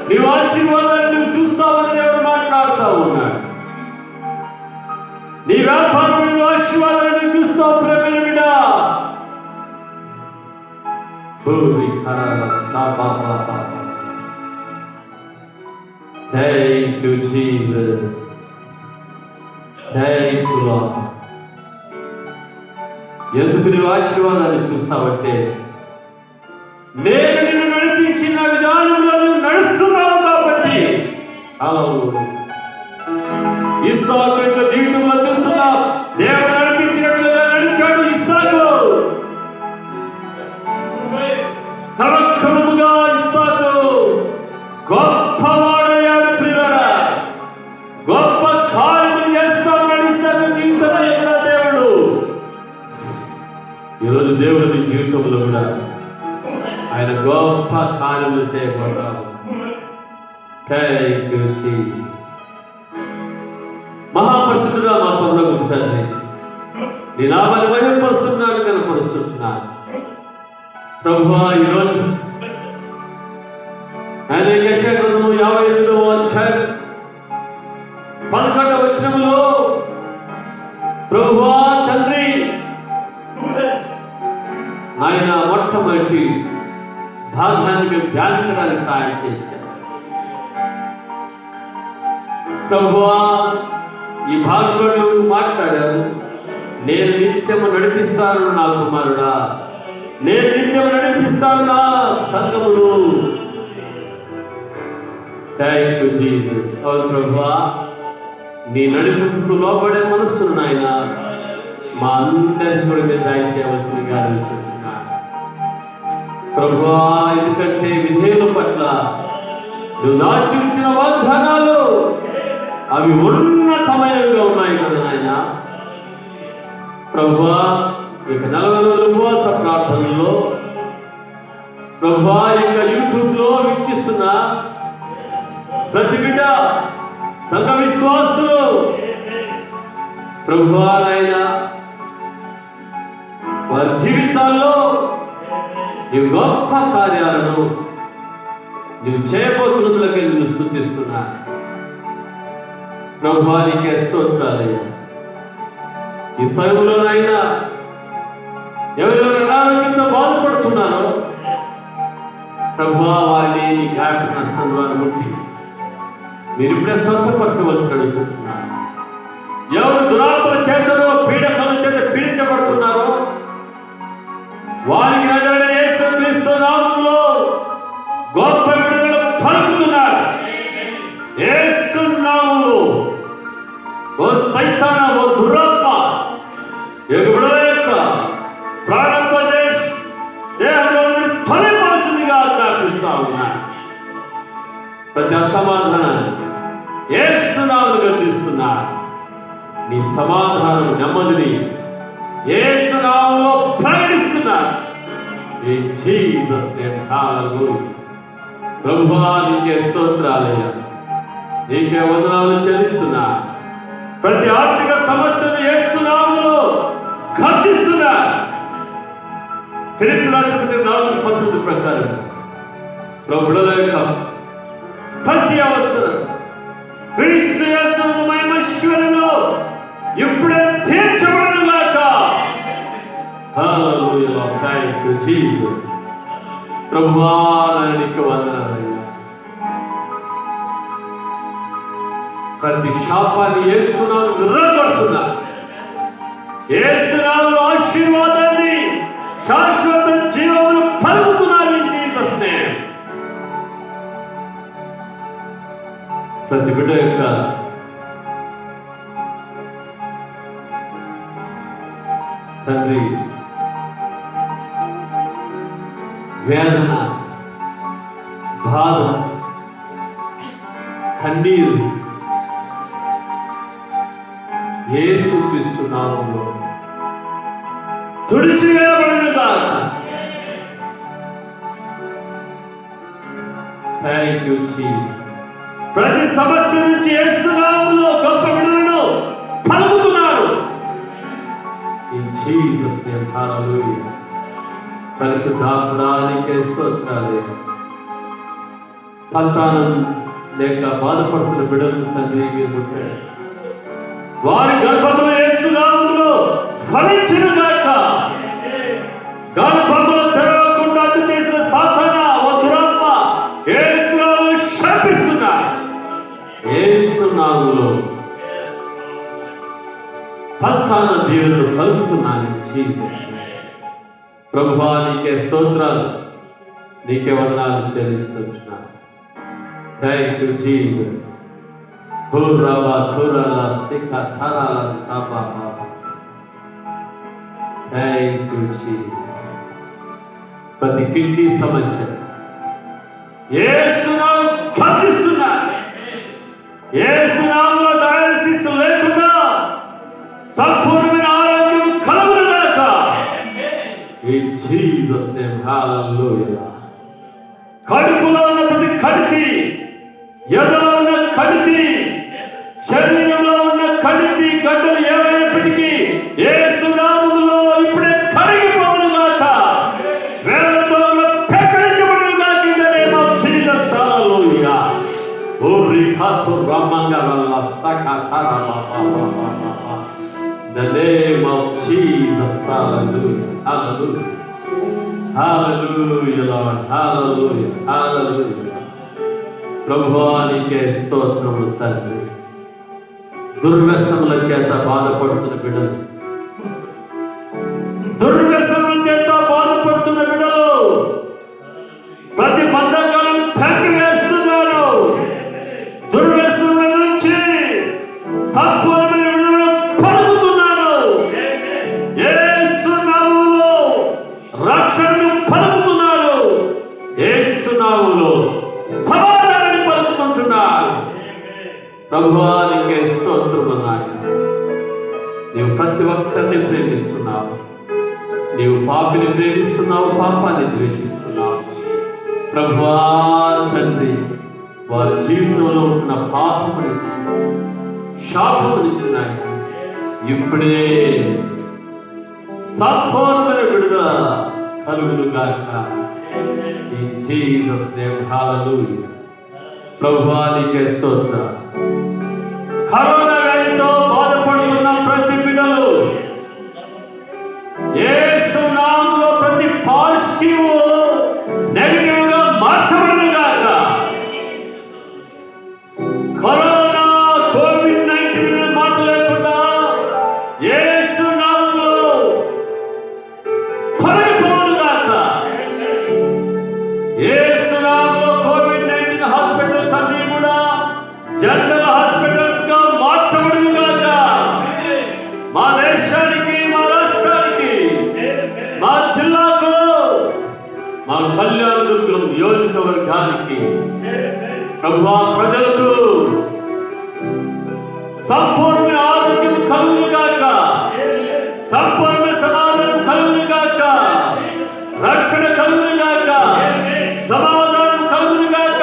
నీవు ఆశీర్వాదాన్ని నువ్వు చూస్తావని దేవుడు మాట్లాడుతూ ఉన్నాడు. నీ వ్యాపారంలో ఆశీర్వాదాన్ని చూస్తావు ప్రేమైన బిడ్డ. Thank you, Jesus. Thank you, Lord. ఎందుకు నీవు ఆశీర్వాదాన్ని చూస్తావంటే నేను నిన్ను నడిపించిన విధానంలో నువ్వు నడుస్తున్నావు కాబట్టి. హల్లెలూయా. ఇస్సాకు యొక్క జీవితంలో చూస్తున్నా, దేవుడు నడిపించినట్లుగా నడిచాడు ఇస్సాకు. క్రమక్రమముగా ఇస్సాకు గొప్పవాడయ్యాడు ప్రియులారా. గొప్ప కార్యములు చేస్తా ఉన్నాడు ఇస్సాకు జీవితంలో కూడా దేవుడు. ఈరోజు దేవుడు నీ జీవితంలో కూడా ఆయన గొప్ప కార్యములు చేయబోతాడు. Thank you Jesus. మహాపరిశుద్ధుడా మా పరలోకపు తండ్రి, నీ నామాన్ని మహిమపరుస్తున్నాను, కనపరుస్తున్నాను. ప్రభువా, ఈరోజు ఆయన యెషయా గ్రంథము 58వ అధ్యాయం 11వ వచనములో ప్రభువా తండ్రి ఆయన మొట్టమొదటి భాగాన్ని మేము ధ్యానించడానికి సహాయం చేశారు. ప్రభువా, ఈ భాగంలో నువ్వు మాట్లాడారు. నేను నిత్యము నడిపిస్తాను నా కుమారుడా, నేను నిత్యము నడిపిస్తాను నా సంఘమును. Thank you Jesus. అవును ప్రభువా, నీ నడిపింపుకు లోబడే మనస్సును నాయన మా అందరినీ కూడా మీరు దయచేయవలసిందిగా ఆలోచించున్నా ప్రభువా. ఎందుకంటే విధేయుల పట్ల నువ్వు దాచి ఉంచిన వాగ్దానాలు అవి ఉన్నతమైనవిగా ఉన్నాయి కదా నాయన. ప్రభువా, ఇక 40 రోజుల ఉపవాస ప్రార్థనలో ప్రభువా, ఇక యూట్యూబ్లో వీక్షిస్తున్న ప్రతి బిడ్డ సంఘ విశ్వాసులు ప్రభువా నాయన వారి జీవితాల్లో నీ గొప్ప కార్యాలను నీవు చేయబోతున్నందులకే నేను స్తుతిస్తున్నా. ప్రభువా నీకే స్తోత్రాలయ్యా. ఈ సమయంలోనైనా ఎవరెవరు అనారోగ్యంతో బాధపడుతున్నారో ప్రభువా వారిని నీ జ్ఞాపక నష్టం ద్వారా ముట్టి మీరు ఇప్పుడే స్వస్థపరచవలసి అడుగుతున్నాను. ఎవరు దురాత్మల చేతలో పీడకల చేత పీడించబడుతున్నారో వారికి నజరేయుడైన యేసుక్రీస్తు నామములో గొప్ప విడుదల పలుకుతున్నారు. యేసు నామములో ఓ సైతానా, ఓ దురాత్మ ఎగుబడుల యొక్క ప్రాణోపదేశ్ దేహంలో తొలగిపోవాల్సిందిగా ఆజ్ఞాపిస్తా ఉన్నారు. ప్రతి అసమాధానాన్ని యేసు నామములో గద్దిస్తున్నారు. నీ సమాధానం నెమ్మదిని యేసు నామములో ప్రకటిస్తున్నారు. In Jesus' name, hallelujah. ప్రభువా నీకే స్తోత్రాలయ్యా. నీకే వందనాలు చెల్లిస్తున్నా. ప్రతి ఆర్థిక సమస్యను యేసు నామములో ఖండిస్తున్నా. ఫిలిప్పీ రాసిన 4:19 ప్రకారం ప్రభువుల యొక్క ప్రతి అవసరం క్రీస్తు యేసునందు మహిమైశ్వర్యంలో ఇప్పుడే తీర్చబడునుగాక. హల్లెలూయా. Thank you Jesus. ప్రభువా నీకు వందనాలయ్యా. ప్రతి శాపాన్ని యేసు నామములో విరగొడుతున్నా. యేసు నామములో ఆశీర్వాదాన్ని శాశ్వత జీవమును పలుకుతున్నారు. In Jesus name. ప్రతి బిడ్డ యొక్క తండ్రి వేదన, బాధ, కన్నీరు యేసుక్రీస్తు నామములో తుడిచివేయబడునుగాక. Thank you Jesus. ప్రతి సమస్య నుంచి యేసు నామములో గొప్ప విడుదలను పలుకుతున్నారు. ఇన్ జీసస్ నేమ్, హల్లెలూయా. పరిశుద్ధాత్మనికి స్తోత్రాలయ్యా. సంతానం లేక బాధపడుతున్న బిడ్డలను తండ్రి మీరు ముట్టారు. వారి గర్భంలో యేసు నామములో ఫలించునుగాక. గర్భంలో తెరవకుండా అడ్డు చేసిన సాతానా, ఓ దురాత్మ యేసు నామములో శపిస్తున్నా. యేసు నామములో సంతాన దీవెనలు కలుగుతున్నాను. జీసస్ ప్రభువా నీకే స్తోత్రాలు, నీకే వందనాలు చెల్లిస్తున్నాను. Thank you Jesus. హుర్రాబా ఖురాలా సికా థరాలా సాబా బాబా. Thank you Jesus. ప్రతి కిడ్నీ సమస్య యేసు నామములో ఖండిస్తున్నాను. యేసు నామములో డయాలసిస్ లేకుండా సంపూర్ణమైన ఆరోగ్యం కలుగునుగాక. In Jesus' name, hallelujah. కడుపులో ఉన్న ప్రతి కణితి, ఎదలో ఉన్న కణితి, శరీరంలో ఉన్న కణితి గడ్డలు ఏమైనప్పటికీ యేసు నామములో ఇప్పుడే కరిగిపోవునుగాక. వేలతో పెకరించబడునుగాక. In the name of Jesus, hallelujah. ఓరి ఖాతు రామంగరల్ల సకతర బాబా. The name of Jesus, hallelujah, hallelujah, hallelujah, Lord, hallelujah, hallelujah. ప్రభువా నీకే స్తోత్రములు తండ్రి. దుర్వ్యసనముల చేత బాధపడుతున్న బిడ్డలు, దుర్వ్యసనముల చేత బాధపడుతున్న బిడ్డలు ప్రతి బంధకాలను తప్పివేస్తున్నారు. దుర్వ్యసనముల నుంచి సంపూర్ణమైన విడుదల పలుకుతున్నారు. యేసు నామములో రక్షణను పలుకుతున్నారు. యేసు నామములో సమాధానాన్ని పలుకుతుంటున్నారు. ప్రభువా నీకే స్తోత్రములు నాయనా. నీవు ప్రతి ఒక్కరిని ప్రేమిస్తున్నావు. నీవు పాపిని ప్రేమిస్తున్నావు, పాపాన్ని ద్వేషిస్తున్నావు. ప్రభువా తండ్రి, వారి జీవితంలో ఉన్న పాపము నుంచి, శాపము నుంచి నాయన ఇప్పుడే సంపూర్ణమైన విడుదల కలుగును గాక. ఇన్ జీసస్ నేమ్ హల్లెలూయా. ప్రభువా నీకే స్తోత్రం. కరోనా వ్యాధితో బాధపడుతున్న ప్రతి బిడ్డలు యేసు నామములో ప్రతి పాజిటివ్ నెగటివ్ గా మార్చబడును గాక. కరోనా కోవిడ్-19 మాట లేకుండా యేసు నామములో తొలగిపోవును గాక. యేసు నామములో కోవిడ్-19 హాస్పిటల్స్ అన్ని కూడా జనరల్ హాస్పిటల్స్ గా మార్చబడును గాక. మా దేశానికి, మా రాష్ట్రానికి, మా జిల్లాకు, మా కళ్యాణదుర్గం నియోజకవర్గానికి, ప్రభువా ప్రజలకు సంపూర్ణ ఆరోగ్యం కలుగును గాక. సంపూర్ణ సమాధానం కలుగును గాక. రక్షణ కలుగును గాక. సమాధానం కలుగును గాక.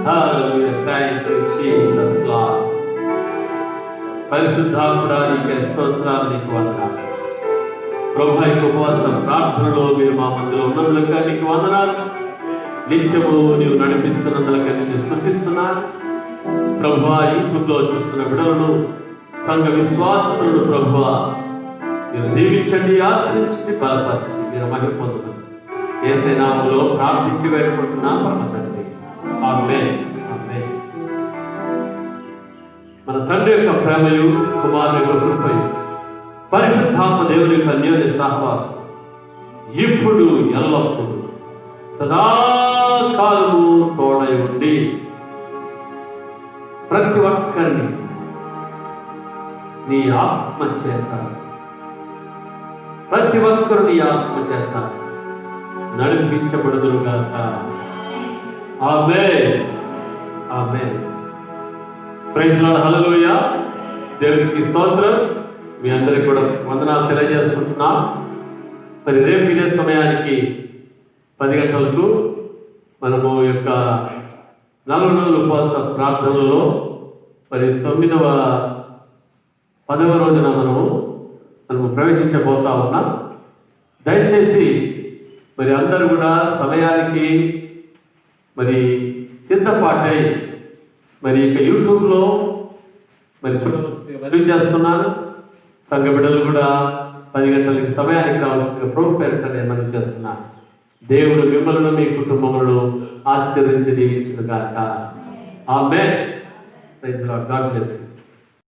Hallelujah. Thank you Jesus Lord. పరిశుద్ధాత్ముడా నీకే స్తోత్రాలు, నీకు వందనాలు. ప్రభువా ఈ ఉపవాస ప్రార్థనలో మీరు మా మధ్యలో ఉన్నందులక నీకు వందనాలు. నిత్యము నీవు నడిపిస్తున్నందులక నిన్ను స్తుతిస్తున్నాను. ప్రభువా యూట్యూబ్లో చూస్తున్న బిడ్డలను, సంఘ విశ్వాసులను ప్రభువా మీరు దీవించండి, ఆశ్రయించండి, బలపరిచి మీరు మహిమ పొందుతుంది. యేసు నామములో ప్రార్థించి వేడుకుంటున్నా పరమ తండ్రి. ఆమేన్. ఆమేన్. మన తండ్రి యొక్క ప్రేమయు, కుమారుని యొక్క కృపయు, పరిశుద్ధాత్మ దేవుని యొక్క అన్యోన్య సహవాసం ఇప్పుడు ఎల్లప్పుడూ సదాకాలము తోడై ఉండి ప్రతి ఒక్కరిని నీ ఆత్మ చేత, ప్రతి ఒక్కరు నీ ఆత్మ చేత నడిపించబడుదురుగాక. ఆమేన్. ఆమేన్. Praise Lord. హల్లెలూయా. దేవునికి స్తోత్రం. మీ అందరికీ కూడా వందనాలు తెలియజేస్తుంటున్నా. మరి రేపు ఇదే సమయానికి 10 గంటలకు మనము యొక్క 40 రోజుల ఉపవాస ప్రార్థనలో మరి 10వ రోజున మనము ప్రవేశించబోతా ఉన్నాం. దయచేసి మరి అందరూ కూడా సమయానికి మరి సిద్ధపాటై మరి ఇక యూట్యూబ్లో మరి మనవి చేస్తున్నాను. సంఘ బిడ్డలు కూడా 10 గంటలకి సమయానికి రావాల్సిందిగా ప్రభు పేరిట నేను మనవి చేస్తున్నాను. దేవుడు మిమ్మల్ని, మీ కుటుంబములను ఆశీర్వదించి దీవించును గాక. ఆమేన్. Praise the Lord. God bless you.